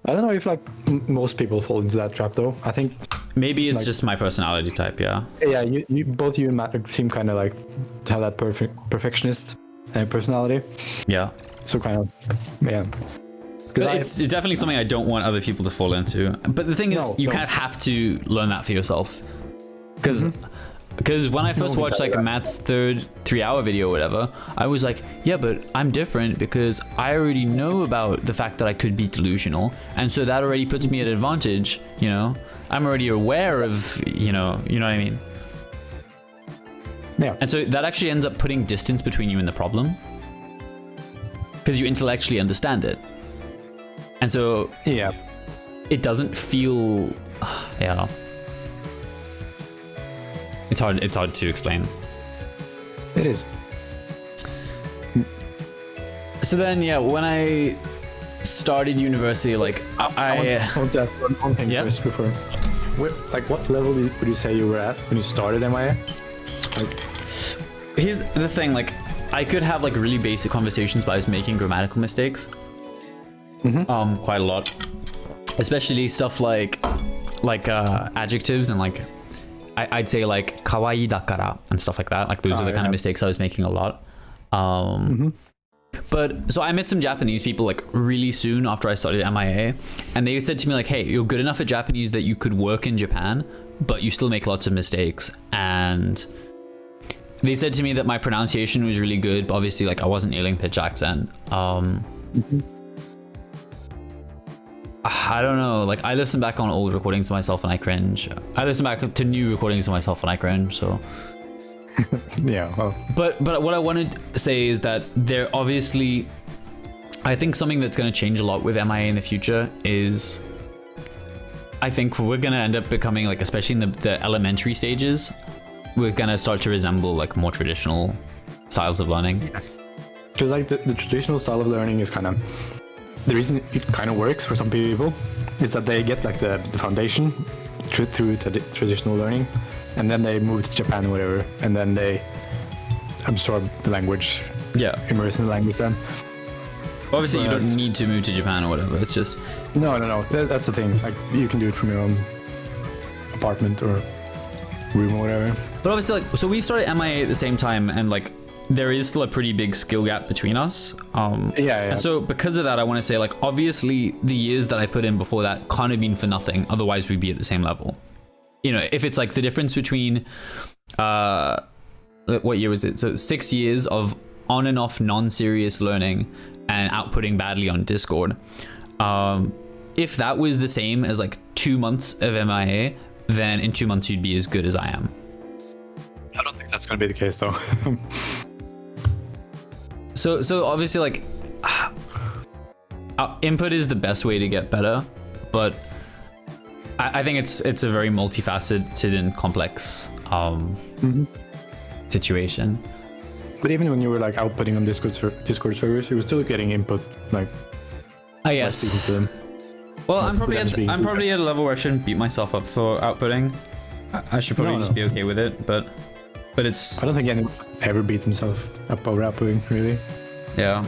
S2: I don't know if like most people fall into that trap though. I think
S1: maybe it's like, just my personality type. Yeah,
S2: you both you and Matt seem kind of like to have that perfectionist personality.
S1: Yeah,
S2: so kind of
S1: it's definitely something I don't want other people to fall into. But the thing is, you kind of have to learn that for yourself, because when I first watched like Matt's third 3-hour video or whatever, I was like, yeah, but I'm different because I already know about the fact that I could be delusional, and so that already puts me at advantage, you know. I'm already aware of, you know what I mean.
S2: Yeah.
S1: And so that actually ends up putting distance between you and the problem, because you intellectually understand it. And so it doesn't feel It's hard to explain.
S2: It is.
S1: So then, when I started university, like
S2: I want to ask one thing first before. What level would you say you were at when you started MIA?
S1: Here's the thing, like, I could have like really basic conversations, but I was making grammatical mistakes. Quite a lot. Especially stuff like adjectives and like I'd say like kawaii dakara and stuff like that. Like those are the kind of mistakes I was making a lot. But so I met some Japanese people like really soon after I started MIA, and they said to me like, hey, you're good enough at Japanese that you could work in Japan, but you still make lots of mistakes. And they said to me that my pronunciation was really good, but obviously like I wasn't nailing pitch accent. I don't know, like I listen back on old recordings of myself and I cringe. I listen back to new recordings of myself and I cringe, so But what I wanted to say is that there obviously, I think something that's going to change a lot with MIA in the future is, I think we're going to end up becoming like, especially in the elementary stages, we're going to start to resemble like more traditional styles of learning.
S2: Because like the traditional style of learning is kind of, the reason it kind of works for some people is that they get like the foundation through traditional learning, and then they move to Japan or whatever, and then they absorb the language, immerse in the language then.
S1: Obviously, you don't need to move to Japan or whatever, it's just...
S2: No, that's the thing, like you can do it from your own apartment or room or whatever.
S1: But obviously, like, so we started MIA at the same time, and like there is still a pretty big skill gap between us. And so because of that, I want to say, like, obviously the years that I put in before that can't have been for nothing. Otherwise, we'd be at the same level. You know, if it's like the difference between, what year was it? So 6 years of on and off non-serious learning and outputting badly on Discord. If that was the same as like 2 months of MIA, then in 2 months you'd be as good as I am.
S2: I don't think that's gonna be the case though.
S1: So obviously, like, input is the best way to get better, but I think it's a very multifaceted and complex situation.
S2: But even when you were like outputting on Discord servers, you were still getting input, like.
S1: Yes.
S2: Speaking to them.
S1: Well, I'm probably at a level where I shouldn't beat myself up for outputting. I should probably just be okay with it, but it's.
S2: I don't think anyone ever beat themselves up over outputting, really.
S1: Yeah.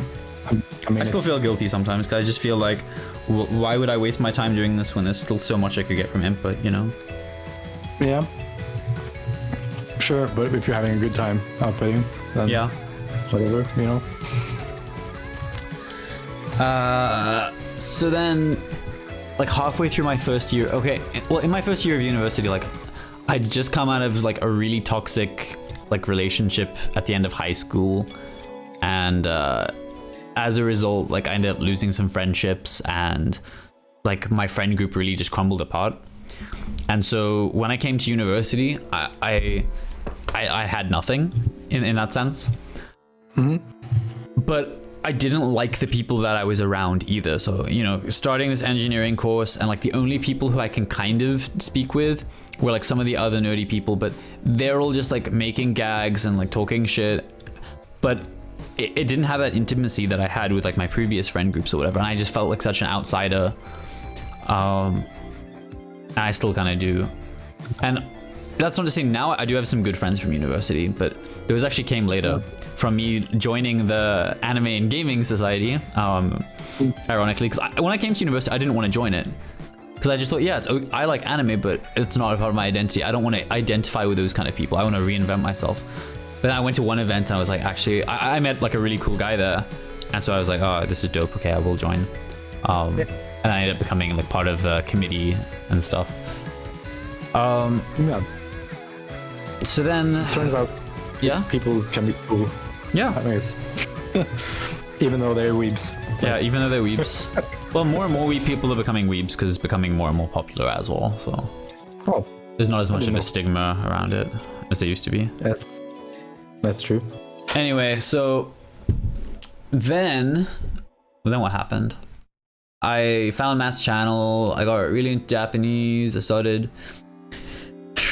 S2: I mean,
S1: I still feel guilty sometimes because I just feel like, why would I waste my time doing this when there's still so much I could get from input, you know?
S2: Yeah. Sure, but if you're having a good time outputting, then
S1: yeah,
S2: whatever, you know.
S1: So then, like, halfway through my first year, okay, well, in my first year of university, like, I'd just come out of like a really toxic like relationship at the end of high school, and as a result, like, I ended up losing some friendships, and like my friend group really just crumbled apart. And so when I came to university, I had nothing in that sense. But I didn't like the people that I was around either. So, you know, starting this engineering course, and like the only people who I can kind of speak with were like some of the other nerdy people, but they're all just like making gags and like talking shit. But it didn't have that intimacy that I had with like my previous friend groups or whatever. And I just felt like such an outsider. And I still kind of do. And that's not to say now I do have some good friends from university, but those actually came later from me joining the Anime and Gaming Society, ironically, because when I came to university, I didn't want to join it. Because I just thought, yeah, I like anime, but it's not a part of my identity. I don't want to identify with those kind of people. I want to reinvent myself. But then I went to one event and I was like, actually, I met like a really cool guy there. And so I was like, oh, this is dope. Okay, I will join. And I ended up becoming like part of the committee and stuff.
S2: Yeah.
S1: So then,
S2: turns out,
S1: yeah,
S2: people can be cool.
S1: Yeah.
S2: Anyways. Even though they're weebs.
S1: Yeah, even though they're weebs. Well, more and more people are becoming weebs because it's becoming more and more popular as well. So there's not as much of a stigma around it as there used to be.
S2: That's true.
S1: Anyway, so then what happened? I found Matt's channel. I got really into Japanese.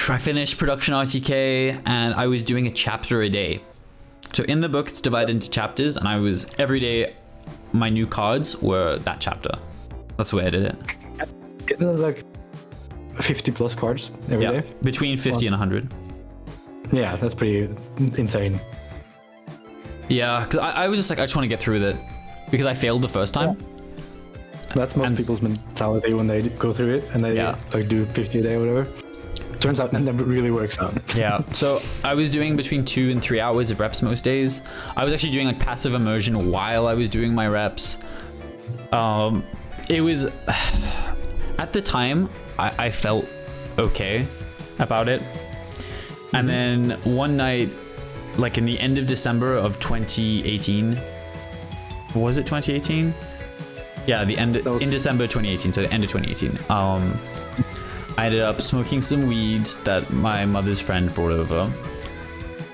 S1: I finished production RTK, and I was doing a chapter a day. So in the book, it's divided into chapters, and I was every day. My new cards were that chapter. That's the way I did it.
S2: Isn't it like 50 plus cards every day?
S1: Between 50 and 100.
S2: Yeah, that's pretty insane.
S1: Yeah, because I was just like, I just want to get through with it because I failed the first time.
S2: That's most people's mentality when they go through it and they like do 50 a day or whatever. Turns out it never really works out.
S1: Yeah, so I was doing between 2 and 3 hours of reps most days. I was actually doing like passive immersion while I was doing my reps. It was, at the time, I felt okay about it. And then one night, like in the end of December of 2018, was it 2018? Yeah, in December 2018, so the end of 2018. I ended up smoking some weeds that my mother's friend brought over.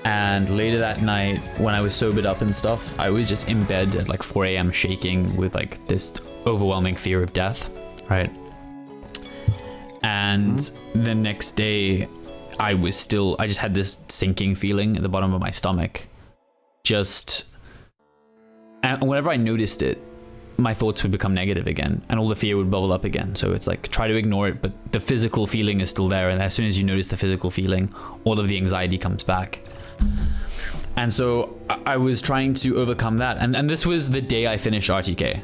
S1: And later that night, when I was sobered up and stuff, I was just in bed at like 4 a.m. shaking with like this overwhelming fear of death, right? And the next day, I just had this sinking feeling at the bottom of my stomach. And whenever I noticed it, my thoughts would become negative again and all the fear would bubble up again. So it's like, try to ignore it, but the physical feeling is still there. And as soon as you notice the physical feeling, all of the anxiety comes back. And so I was trying to overcome that. And this was the day I finished RTK,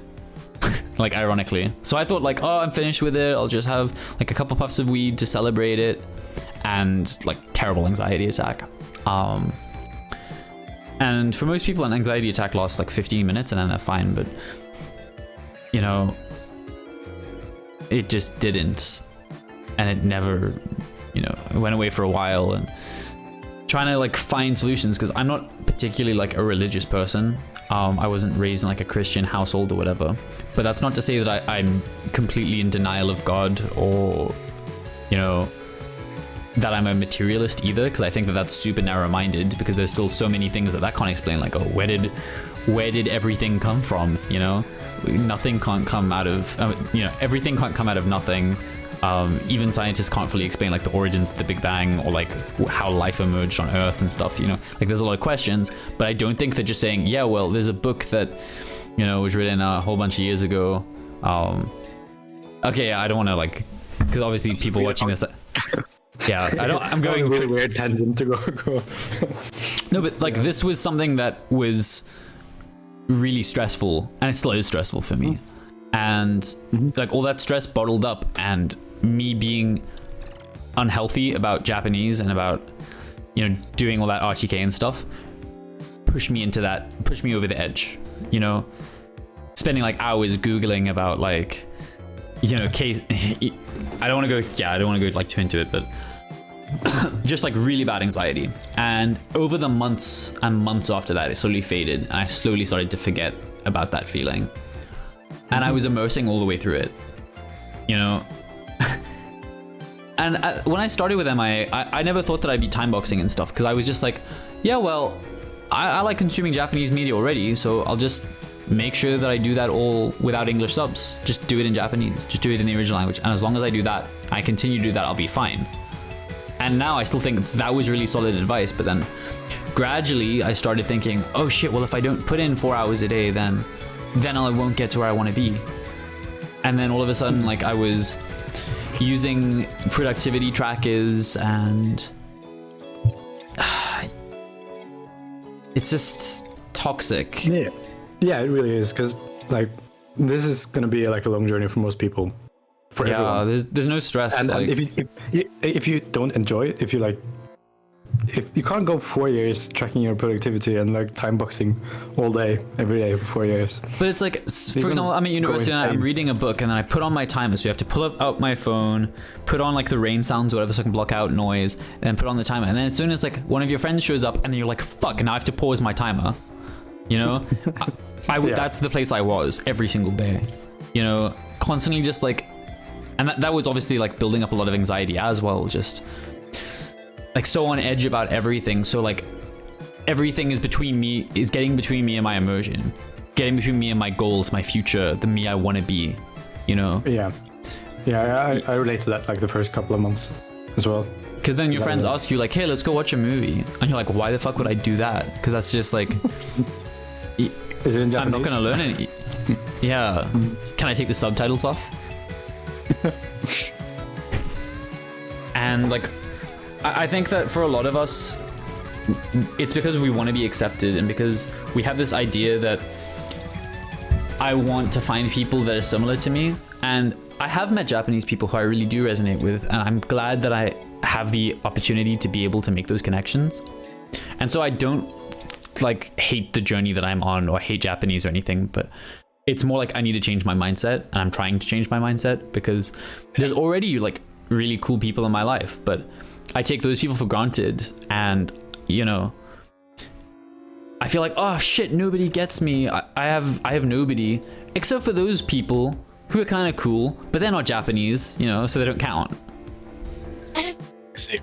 S1: like ironically. So I thought like, oh, I'm finished with it. I'll just have like a couple puffs of weed to celebrate it. And like terrible anxiety attack. And for most people, an anxiety attack lasts like 15 minutes and then they're fine. But, you know, it just didn't. And it never, you know, it went away for a while. And trying to like find solutions, because I'm not particularly like a religious person. I wasn't raised in like a Christian household or whatever. But that's not to say that I'm completely in denial of God, or, you know, that I'm a materialist either, because I think that that's super narrow-minded, because there's still so many things that can't explain, like, oh, where did everything come from, you know? Nothing can't come out of, you know, everything can't come out of nothing. Even scientists can't fully explain like the origins of the Big Bang, or like how life emerged on Earth and stuff, you know? Like there's a lot of questions, but I don't think that just saying, yeah, well, there's a book that, you know, was written a whole bunch of years ago. Okay, I don't want to like, because obviously people watching this... Yeah, I'm going
S2: a really weird tangent to go.
S1: No, but like this was something that was really stressful, and it still is stressful for me. And like all that stress bottled up, and me being unhealthy about Japanese and about, you know, doing all that RTK and stuff pushed me over the edge, you know, spending like hours Googling about like, you know, case. I don't want to go like too into it, but just like really bad anxiety. And over the months and months after that, it slowly faded, and I slowly started to forget about that feeling. And I was immersing all the way through it, you know. And when I started with MIA, I never thought that I'd be time boxing and stuff, because I was just like, yeah, well, I like consuming Japanese media already, so I'll just make sure that I do that all without English subs. Just do it in Japanese. Just do it in the original language. And as long as I do that, I continue to do that, I'll be fine. And now I still think that was really solid advice. But then gradually I started thinking, oh shit, well, if I don't put in 4 hours a day, then I won't get to where I want to be. And then all of a sudden, like, I was using productivity trackers, and it's just toxic.
S2: Yeah, it really is, because like this is gonna be like a long journey for most people. For everyone.
S1: There's no stress.
S2: And,
S1: like...
S2: and if you don't enjoy it, if you can't go 4 years tracking your productivity and like time boxing all day every day for 4 years.
S1: But it's like, for example, I'm at university and I'm reading a book, and then I put on my timer, so you have to pull out my phone, put on like the rain sounds or whatever so I can block out noise, and then put on the timer. And then as soon as like one of your friends shows up, and then you're like, fuck, now I have to pause my timer, you know? That's the place I was every single day, you know, constantly just like, and that was obviously like building up a lot of anxiety as well, just like so on edge about everything. So like everything is getting between me and my immersion, getting between me and my goals, my future, the me I want to be, you know?
S2: Yeah, I relate to that, like the first couple of months as well.
S1: Because then your friends ask you like, hey, let's go watch a movie, and you're like, why the fuck would I do that? Because that's just like
S2: Is it in Japanese?
S1: I'm not gonna learn any. Yeah. Can I take the subtitles off? And like, I think that for a lot of us, it's because we want to be accepted, and because we have this idea that I want to find people that are similar to me. And I have met Japanese people who I really do resonate with, and I'm glad that I have the opportunity to be able to make those connections. And so I don't like hate the journey that I'm on, or hate Japanese or anything, but it's more like I need to change my mindset, and I'm trying to change my mindset, because there's already like really cool people in my life, but I take those people for granted. And you know, I feel like, oh shit, nobody gets me. I have nobody except for those people who are kind of cool, but they're not Japanese, you know, so they don't count.
S2: I see.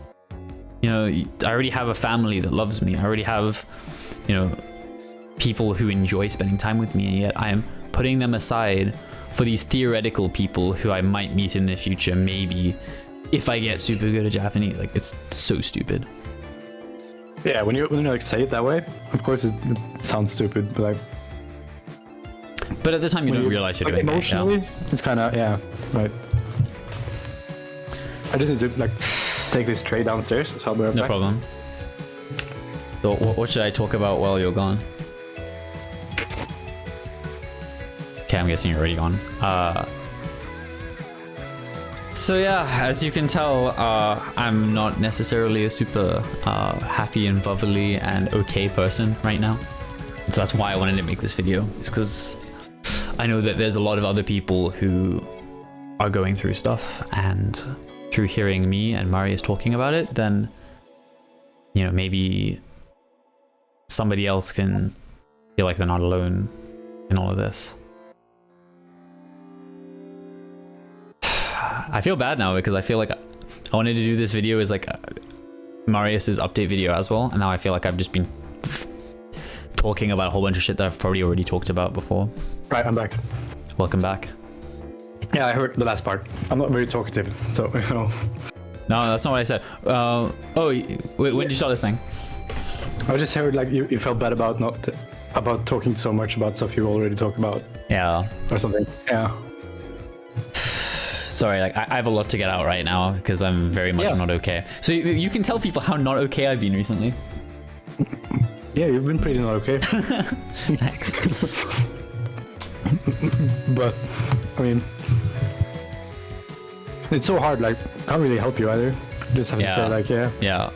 S1: You know, I already have a family that loves me. I already have, you know, people who enjoy spending time with me, and yet I am putting them aside for these theoretical people who I might meet in the future, maybe, if I get super good at Japanese. Like, it's so stupid.
S2: Yeah, when you like say it that way, of course it sounds stupid, but
S1: at the time you don't realize you're
S2: like,
S1: doing
S2: emotionally,
S1: it. Yeah.
S2: It's kind of, yeah, right. I just need to like take this tray downstairs, so I'll be right back.
S1: No problem. So what should I talk about while you're gone? Okay, I'm guessing you're already gone. So yeah, as you can tell, I'm not necessarily a super happy and bubbly and okay person right now. So that's why I wanted to make this video. It's because I know that there's a lot of other people who are going through stuff, and through hearing me and Marius talking about it, then, you know, maybe somebody else can feel like they're not alone in all of this. I feel bad now because I feel like I wanted to do this video as like Marius's update video as well, and now I feel like I've just been talking about a whole bunch of shit that I've probably already talked about before.
S2: Right, I'm back.
S1: Welcome back.
S2: Yeah, I heard the last part. I'm not very talkative, so you know.
S1: No, that's not what I said. When did you start this thing?
S2: I just heard like you felt bad about not about talking so much about stuff you already talked about.
S1: Yeah.
S2: Or something. Yeah.
S1: Sorry, like I have a lot to get out right now because I'm very much not okay. So you can tell people how not okay I've been recently.
S2: Yeah, you've been pretty not okay.
S1: Thanks.
S2: But I mean, it's so hard. Like, can't really help you either. Just have to say like,
S1: yeah.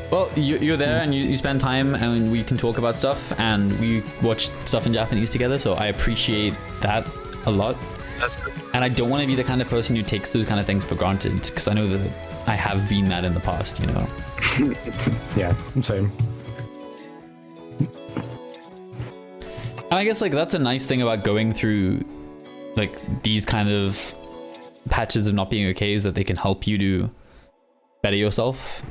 S1: Well, you're there and you spend time and we can talk about stuff and we watch stuff in Japanese together. So I appreciate that a lot.
S2: That's good.
S1: And I don't want to be the kind of person who takes those kind of things for granted, because I know that I have been that in the past, you know.
S2: Yeah, same.
S1: And I guess like that's a nice thing about going through like these kind of patches of not being okay, is that they can help you to better yourself.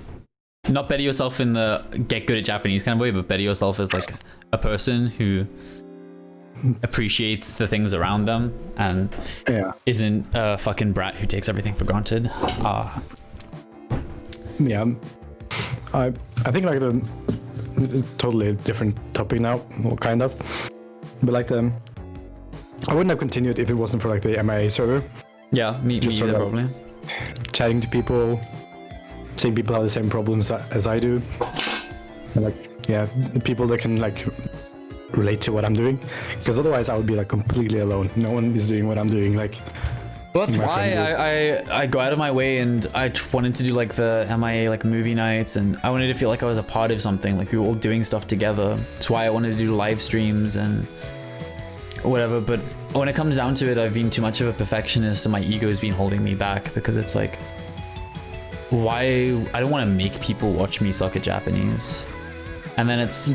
S1: Not better yourself in the get good at Japanese kind of way, but better yourself as like a person who appreciates the things around them and isn't a fucking brat who takes everything for granted.
S2: Yeah, I think like the totally different topic now, or kind of, but like I wouldn't have continued if it wasn't for like the MIA server.
S1: Yeah, me either, probably.
S2: Chatting to people, seeing people have the same problems as I do, and like the people that can like relate to what I'm doing, because otherwise I would be like completely alone. No one is doing what I'm doing. Like,
S1: well, that's why I go out of my way, and I wanted to do like the MIA like movie nights, and I wanted to feel like I was a part of something, like we were all doing stuff together. That's why I wanted to do live streams and whatever. But when it comes down to it, I've been too much of a perfectionist and my ego's been holding me back, because it's like, why? I don't want to make people watch me suck at Japanese. And then it's,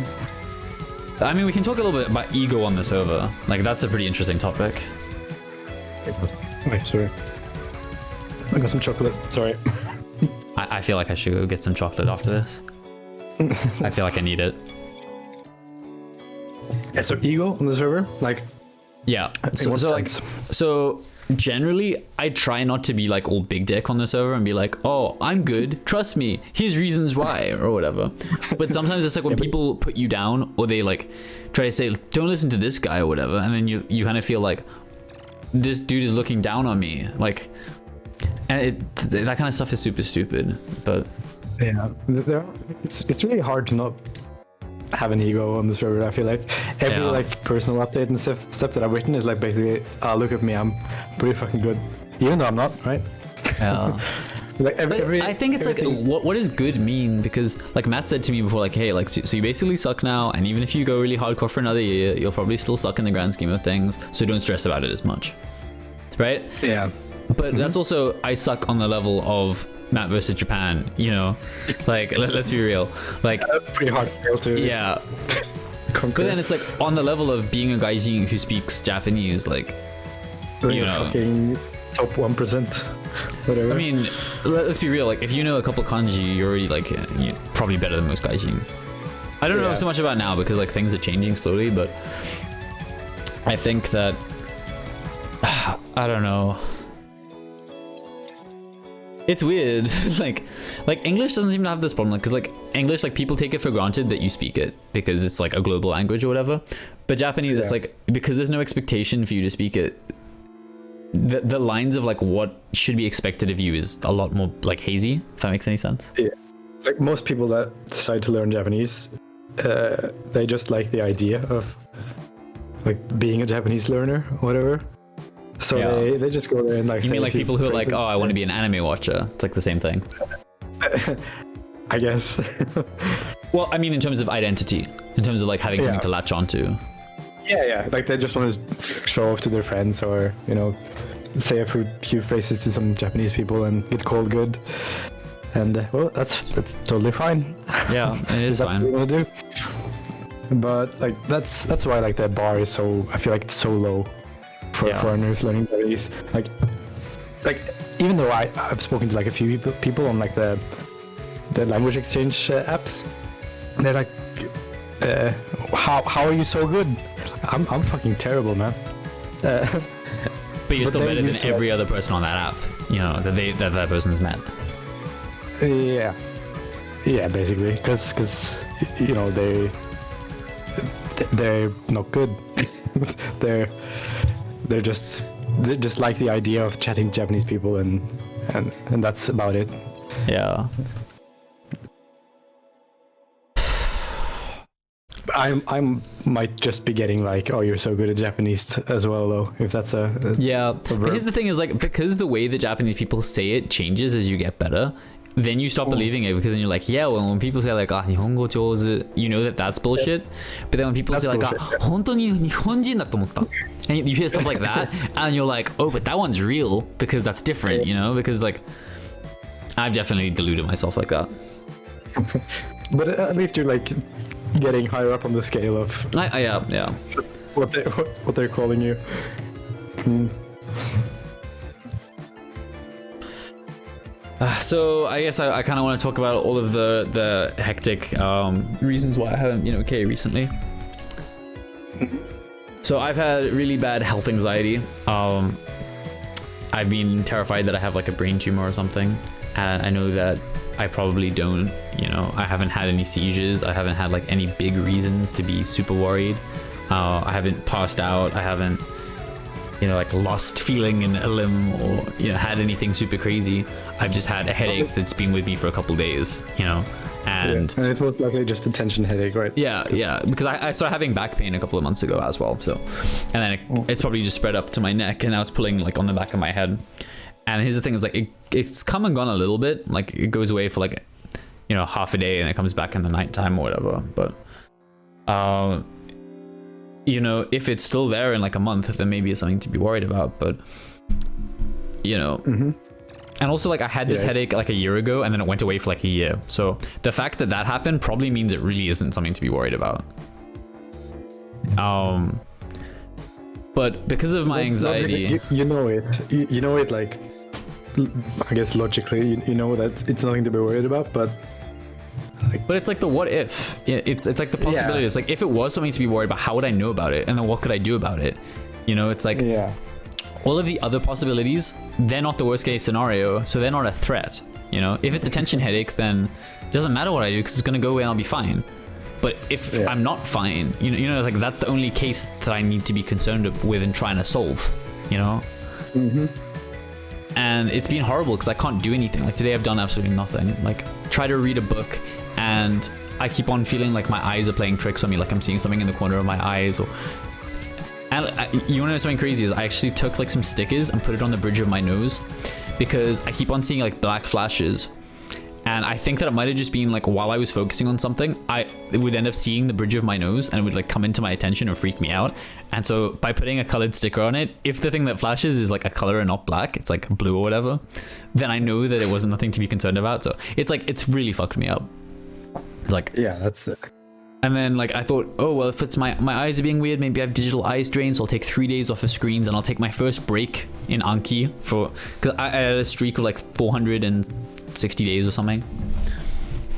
S1: I mean, we can talk a little bit about ego on the server. Like, that's a pretty interesting topic.
S2: Wait, sorry. I got some chocolate. Sorry.
S1: I feel like I should go get some chocolate after this. I feel like I need it.
S2: Yeah, so ego on the server? Like,
S1: yeah. So generally, I try not to be like all big dick on the server and be like, oh, I'm good, trust me, here's reasons why, or whatever. But sometimes it's like when people put you down, or they like try to say, don't listen to this guy or whatever, and then you kind of feel like this dude is looking down on me, like, and that kind of stuff is super stupid. But
S2: yeah, it's really hard to not have an ego on the server. I feel like every like personal update and stuff that I've written is like basically, look at me, I'm pretty fucking good, even though I'm not, right?
S1: Yeah.
S2: Like
S1: I think it's like, what does good mean? Because like Matt said to me before, like, hey, like, so you basically suck now, and even if you go really hardcore for another year, you'll probably still suck in the grand scheme of things, so don't stress about it as much, right?
S2: Yeah.
S1: But that's also, I suck on the level of Matt versus Japan, you know, like let's be real, like
S2: pretty hard to
S1: yeah. But then it's like on the level of being a gaijin who speaks Japanese, like, you know,
S2: fucking top 1%, whatever.
S1: I mean, let's be real, like if you know a couple kanji, you're already like, you're probably better than most gaijin. I don't know so much about now because like things are changing slowly, but I think that I don't know. It's weird. like English doesn't seem to have this problem, because like English, like people take it for granted that you speak it because it's like a global language or whatever. But Japanese, it's like, because there's no expectation for you to speak it, the lines of like what should be expected of you is a lot more like hazy, if that makes any sense. Yeah,
S2: like most people that decide to learn Japanese, they just like the idea of like being a Japanese learner or whatever. So
S1: Yeah.
S2: they just go there and like.
S1: You
S2: say
S1: mean
S2: a
S1: like
S2: few
S1: people who are like,
S2: phrases.
S1: oh, I want to be an anime watcher? It's like the same thing.
S2: I guess.
S1: Well, I mean, in terms of identity, in terms of like having something
S2: Yeah.
S1: to latch onto.
S2: Yeah. Like they just want to show off to their friends, or say a few phrases to some Japanese people and get called good. And well, that's totally fine.
S1: Yeah, it is
S2: That's what we
S1: fine.
S2: want to do. But like that's why like the bar is so, I feel like it's so low for
S1: Yeah.
S2: foreigners learning Japanese. Like even though I've spoken to like a few people on like the language exchange apps, they're like, how are you so good? I'm fucking terrible, man.
S1: But you're
S2: But
S1: still
S2: they
S1: better than
S2: use,
S1: every other person on that app. That person's met.
S2: Yeah, basically, because they're not good. they're just like the idea of chatting to Japanese people, and that's about it.
S1: Yeah.
S2: I might just be getting like, oh, you're so good at Japanese as well, though. If that's a
S1: Yeah. But
S2: verb.
S1: here's the thing is like, because the way that Japanese people say it changes as you get better, then you stop believing it, because then you're like, yeah, well, when people say like, Nihongo jozu, you know that's bullshit. But then when people
S2: That's
S1: say like,
S2: bullshit.
S1: 本当に日本人だと思った. And you hear stuff like that, and you're like, oh, but that one's real, because that's different, because like, I've definitely deluded myself like that.
S2: But at least you're like getting higher up on the scale of
S1: Yeah.
S2: what they're calling you.
S1: So I guess I kind of want to talk about all of the hectic reasons why I haven't okay recently. So I've had really bad health anxiety. I've been terrified that I have like a brain tumor or something, and I know that I probably don't. I haven't had any seizures. I haven't had like any big reasons to be super worried. I haven't passed out. I haven't like lost feeling in a limb, or had anything super crazy. I've just had a headache that's been with me for a couple days, and
S2: it's most likely just a tension headache, right?
S1: yeah, because I started having back pain a couple of months ago as well. So, and then it's probably just spread up to my neck, and now it's pulling like on the back of my head. And here's the thing: is like it's come and gone a little bit. Like it goes away for like half a day, and it comes back in the nighttime or whatever. But if it's still there in like a month, then maybe it's something to be worried about. But and also like I had this headache like a year ago, and then it went away for like a year. So the fact that happened probably means it really isn't something to be worried about. But because of my anxiety,
S2: you know it like, I guess logically you know that it's nothing to be worried about, but
S1: it's like the what if. It's like the possibility.
S2: Yeah.
S1: It's like if it was something to be worried about, how would I know about it? And then what could I do about it? It's like all of the other possibilities, they're not the worst case scenario, so they're not a threat. If it's a tension headache, then it doesn't matter what I do, because it's gonna go away and I'll be fine. But if I'm not fine, like that's the only case that I need to be concerned with and trying to solve. And it's been horrible because I can't do anything. Like today I've done absolutely nothing. Like try to read a book, and I keep on feeling like my eyes are playing tricks on me, like I'm seeing something in the corner of my eyes. And you want to know something crazy is I actually took like some stickers and put it on the bridge of my nose, because I keep on seeing like black flashes. And I think that it might have just been like while I was focusing on something, I would end up seeing the bridge of my nose, and it would like come into my attention and freak me out. And so by putting a colored sticker on it, if the thing that flashes is like a color and not black, it's like blue or whatever, then I know that it wasn't nothing to be concerned about. So it's really fucked me up. It's like,
S2: that's it.
S1: and then like I thought, oh well, if it's my eyes are being weird, maybe I have digital eye strain, so I'll take 3 days off of screens, and I'll take my first break in Anki because I had a streak of like 460 days or something.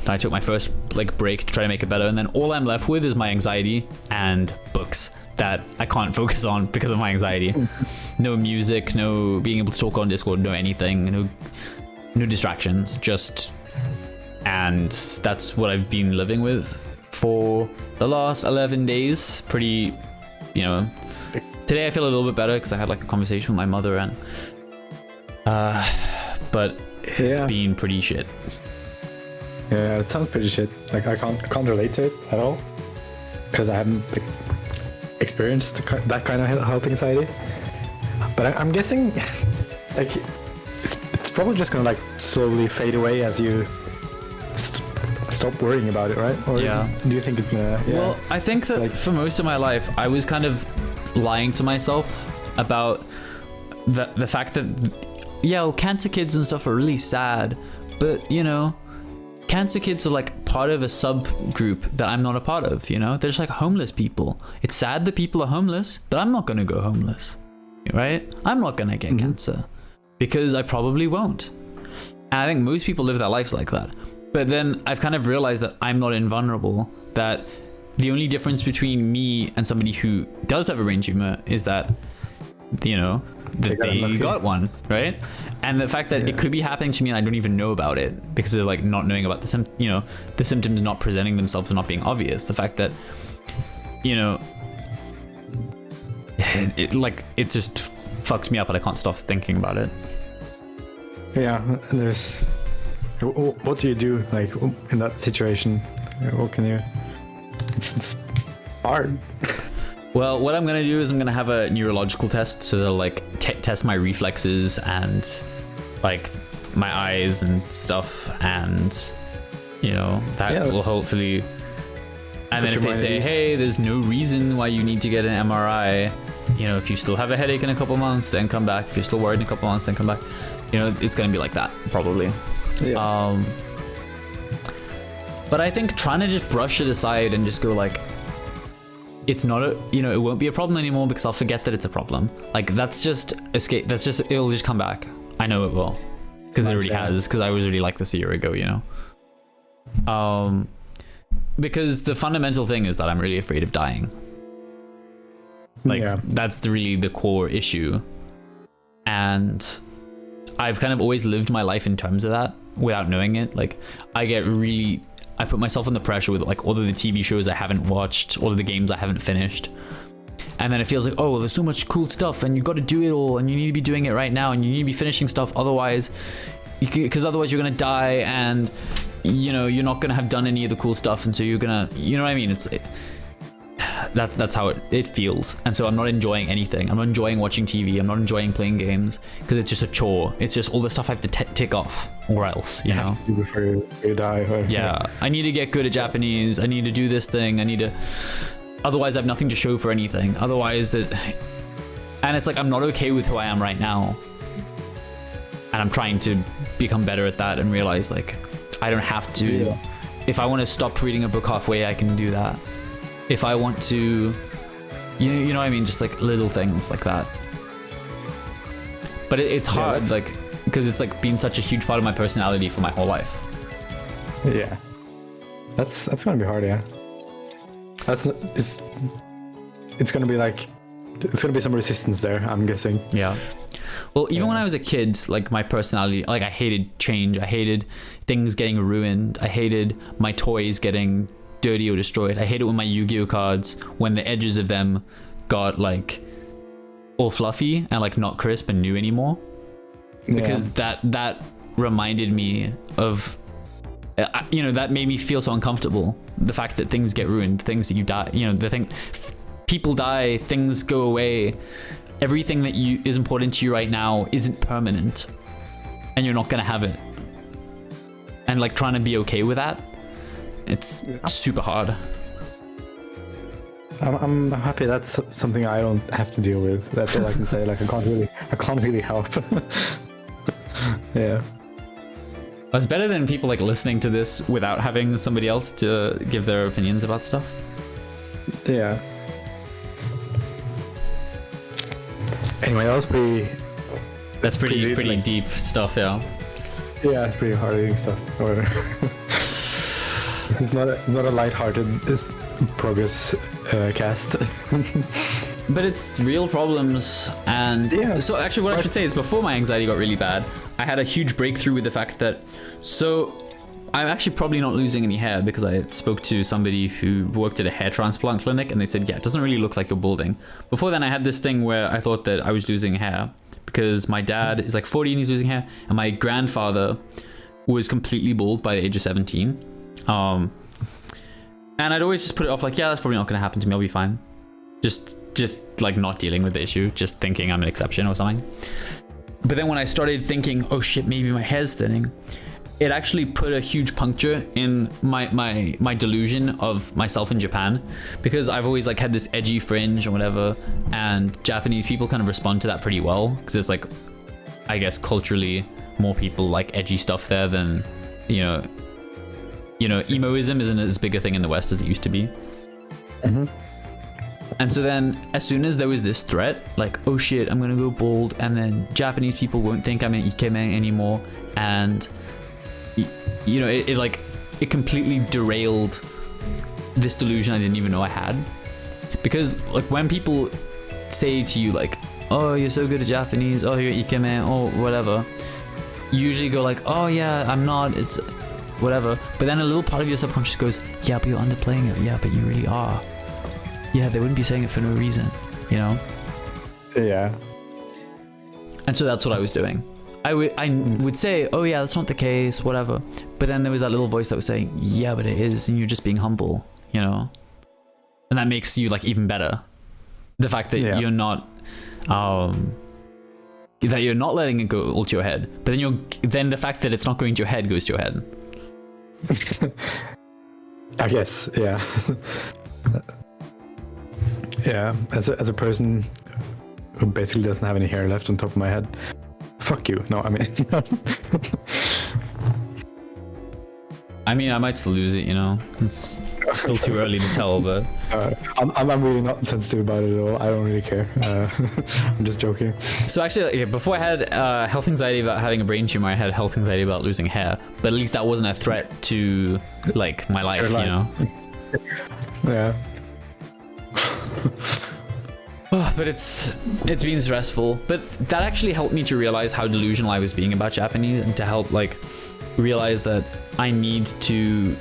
S1: And I took my first like break to try to make it better, and then all I'm left with is my anxiety and books that I can't focus on because of my anxiety. No music, no being able to talk on Discord, no anything, no distractions, just, and that's what I've been living with for the last 11 days. Pretty, today I feel a little bit better because I had like a conversation with my mother, and but it's been pretty shit.
S2: Yeah, it sounds pretty shit. Like I can't relate to it at all, because I haven't experienced that kind of health anxiety. But I'm guessing, like, it's probably just gonna like slowly fade away as you stop worrying about it, right? Or
S1: Yeah.
S2: do you think it's gonna? Yeah.
S1: Well, I think that
S2: Like-
S1: for most of my life, I was kind of lying to myself about the fact that, yeah, well, cancer kids and stuff are really sad, but you know, cancer kids are like part of a subgroup that I'm not a part of. You know, they're just like homeless people. It's sad that people are homeless, but I'm not gonna go homeless, right? I'm not gonna get cancer because I probably won't. And I think most people live their lives like that. But then I've kind of realized that I'm not invulnerable, that the only difference between me and somebody who does have a brain tumor is that, you know, that they got one, right? And the fact that it could be happening to me and I don't even know about it because of like not knowing about the the symptoms not presenting themselves and not being obvious. The fact that, you know, it just fucks me up and I can't stop thinking about it.
S2: Yeah, there's. What do you do like in that situation? What can you? It's hard.
S1: Well, what I'm gonna do is I'm gonna have a neurological test, so they'll like test my reflexes and like my eyes and stuff, and you know that will hopefully. And then if they say, hey, there's no reason why you need to get an MRI, you know, if you still have a headache in a couple months, then come back. If you're still worried in a couple months, then come back. You know, it's gonna be like that probably. Yeah. But I think trying to just brush it aside and just go like, it's not a, you know, it won't be a problem anymore because I'll forget that it's a problem. Like that's just escape. That's just, it'll just come back. I know it will, because it already has. Because I was already like this a year ago, you know. Because the fundamental thing is that I'm really afraid of dying. Like that's really the core issue, and I've kind of always lived my life in terms of that without knowing it. Like I put myself under pressure with like all of the TV shows I haven't watched, all of the games I haven't finished. And then it feels like, oh, there's so much cool stuff and you got to do it all and you need to be doing it right now and you need to be finishing stuff. Otherwise, because otherwise you're going to die and, you know, you're not going to have done any of the cool stuff. And so you're going to, you know what I mean? That's how it feels. And so I'm not enjoying anything. I'm not enjoying watching TV. I'm not enjoying playing games because it's just a chore. It's just all the stuff I have to tick off or else, you know?
S2: Before you die. Or,
S1: yeah. I need to get good at Japanese. I need to do this thing. Otherwise I have nothing to show for anything. And it's like, I'm not okay with who I am right now. And I'm trying to become better at that and realize like, I don't have to. Yeah. If I want to stop reading a book halfway, I can do that. If I want to, you know what I mean? Just like little things like that. But it's hard, like, because it's like been such a huge part of my personality for my whole life.
S2: Yeah. That's gonna be hard, yeah. It's gonna be like, it's gonna be some resistance there, I'm guessing.
S1: Yeah. Well, even when I was a kid, like my personality, like I hated change. I hated things getting ruined. I hated my toys getting dirty or destroyed. I hate it when my Yu-Gi-Oh cards, when the edges of them got like all fluffy and like not crisp and new anymore, because that reminded me of you know, that made me feel so uncomfortable. The fact that things get ruined, things that you die, you know, people die, things go away, everything that is important to you right now isn't permanent and you're not gonna have it, and like trying to be okay with that, it's super hard.
S2: I'm happy that's something I don't have to deal with. That's all I can say. Like I can't really help. Yeah.
S1: It's better than people like listening to this without having somebody else to give their opinions about stuff.
S2: Yeah. Anyway, that was pretty.
S1: That's pretty deep stuff, yeah.
S2: Yeah, it's pretty hard-hitting stuff. It's not a light-hearted progress cast.
S1: But it's real problems, and so actually what I should say is before my anxiety got really bad, I had a huge breakthrough with the fact that, so I'm actually probably not losing any hair because I spoke to somebody who worked at a hair transplant clinic and they said, yeah, it doesn't really look like you're balding. Before then I had this thing where I thought that I was losing hair because my dad is like 40 and he's losing hair, and my grandfather was completely bald by the age of 17. And I'd always just put it off like, yeah, that's probably not going to happen to me, I'll be fine. just like not dealing with the issue, just thinking I'm an exception or something. But then when I started thinking, oh shit, maybe my hair's thinning, it actually put a huge puncture in my delusion of myself in Japan, because I've always like had this edgy fringe or whatever, and Japanese people kind of respond to that pretty well, because it's like, I guess culturally more people like edgy stuff there than, you know, emoism isn't as big a thing in the West as it used to be.
S2: Mm-hmm.
S1: And so then as soon as there was this threat, like, oh shit, I'm gonna go bald, and then Japanese people won't think I'm an ikemen anymore, and you know, it completely derailed this delusion I didn't even know I had. Because like when people say to you like, oh, you're so good at Japanese, oh, you're ikemen, oh, whatever, you usually go like, oh yeah, I'm not, it's whatever. But then a little part of your subconscious goes, yeah, but you're underplaying it. Yeah, but you really are. Yeah, they wouldn't be saying it for no reason, you know?
S2: Yeah.
S1: And so that's what I was doing. I would say, oh yeah, that's not the case, whatever. But then there was that little voice that was saying, yeah, but it is, and you're just being humble, you know? And that makes you like even better. The fact that you're not, that you're not letting it go all to your head. But then the fact that it's not going to your head goes to your head.
S2: I guess, yeah. Yeah, as a person who basically doesn't have any hair left on top of my head, fuck you. No, I mean,
S1: I might still lose it, you know. It's still too early to tell, but
S2: I'm really not sensitive about it at all. I don't really care. I'm just joking.
S1: So actually, before I had health anxiety about having a brain tumor, I had health anxiety about losing hair. But at least that wasn't a threat to like my life, you know.
S2: Yeah.
S1: Oh, but it's been stressful. But that actually helped me to realize how delusional I was being about Japanese, and to help like realize that I need to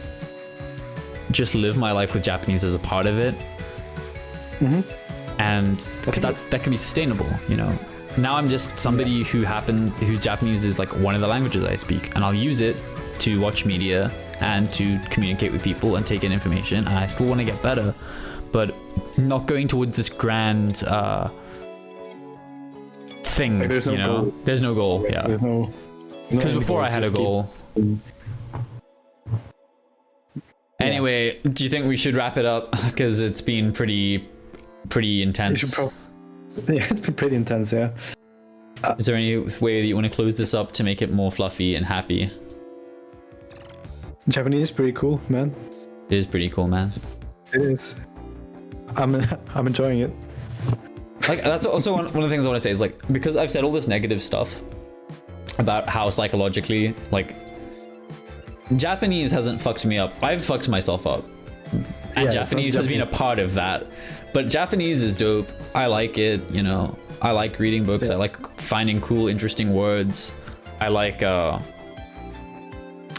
S1: just live my life with Japanese as a part of it.
S2: Mm-hmm.
S1: And because that can be sustainable, you know. Now I'm just somebody whose Japanese is like one of the languages I speak, and I'll use it to watch media and to communicate with people and take in information, and I still want to get better, but not going towards this grand thing,
S2: like,
S1: you know. Goal. There's no goal. Yeah.
S2: There's no.
S1: Because before I had a goal. Anyway, do you think we should wrap it up? Because it's been pretty intense.
S2: Yeah, it's been pretty intense, yeah.
S1: Is there any way that you want to close this up to make it more fluffy and happy?
S2: Japanese is pretty cool, man.
S1: It is pretty cool, man.
S2: It is. I'm enjoying it.
S1: Like, that's also one of the things I want to say is like, because I've said all this negative stuff about how psychologically, like, Japanese hasn't fucked me up. I've fucked myself up. And Japanese has been a part of that. But Japanese is dope. I like it, you know. I like reading books. I like finding cool, interesting words. I like, and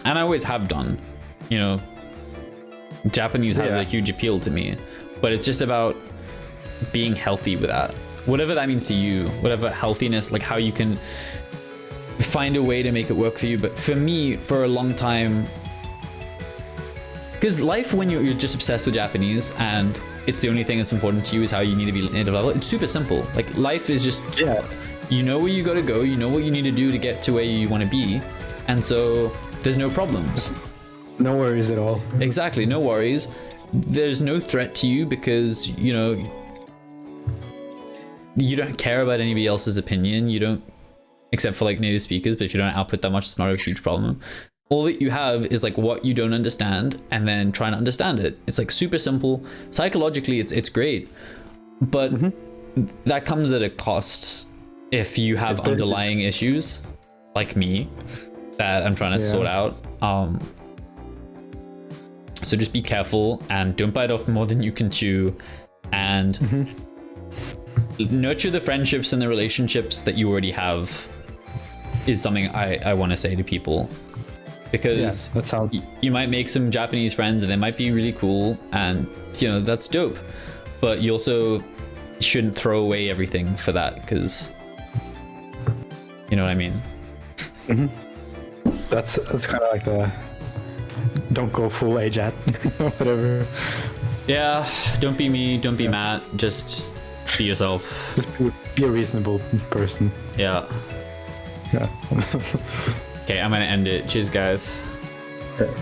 S1: I always have done, you know. Japanese has a huge appeal to me. But it's just about being healthy with that. Whatever that means to you, whatever healthiness, like how you can find a way to make it work for you. But for me, for a long time, because life when you're just obsessed with Japanese and it's the only thing that's important to you is how you need to be at native level, it's super simple. Like life is just, you know where you gotta go, you know what you need to do to get to where you want to be, and so there's no problems.
S2: No worries at all.
S1: Exactly, no worries. There's no threat to you because, you know, you don't care about anybody else's opinion. You don't, except for like native speakers, but if you don't output that much, it's not a huge problem. All that you have is like what you don't understand and then trying to understand it. It's like super simple. Psychologically, it's great, but that comes at a cost if you have underlying issues like me that I'm trying to sort out. So just be careful and don't bite off more than you can chew, and nurture the friendships and the relationships that you already have is something I want to say to people, because
S2: that sounds...
S1: you might make some Japanese friends and they might be really cool, and you know, that's dope, but you also shouldn't throw away everything for that, because you know what I mean.
S2: That's kind of like the don't go full age at whatever.
S1: Yeah, don't be me, don't be Matt, just be yourself.
S2: Just be a reasonable person.
S1: Yeah.
S2: Yeah.
S1: Okay, I'm gonna end it. Cheers, guys.
S3: Okay.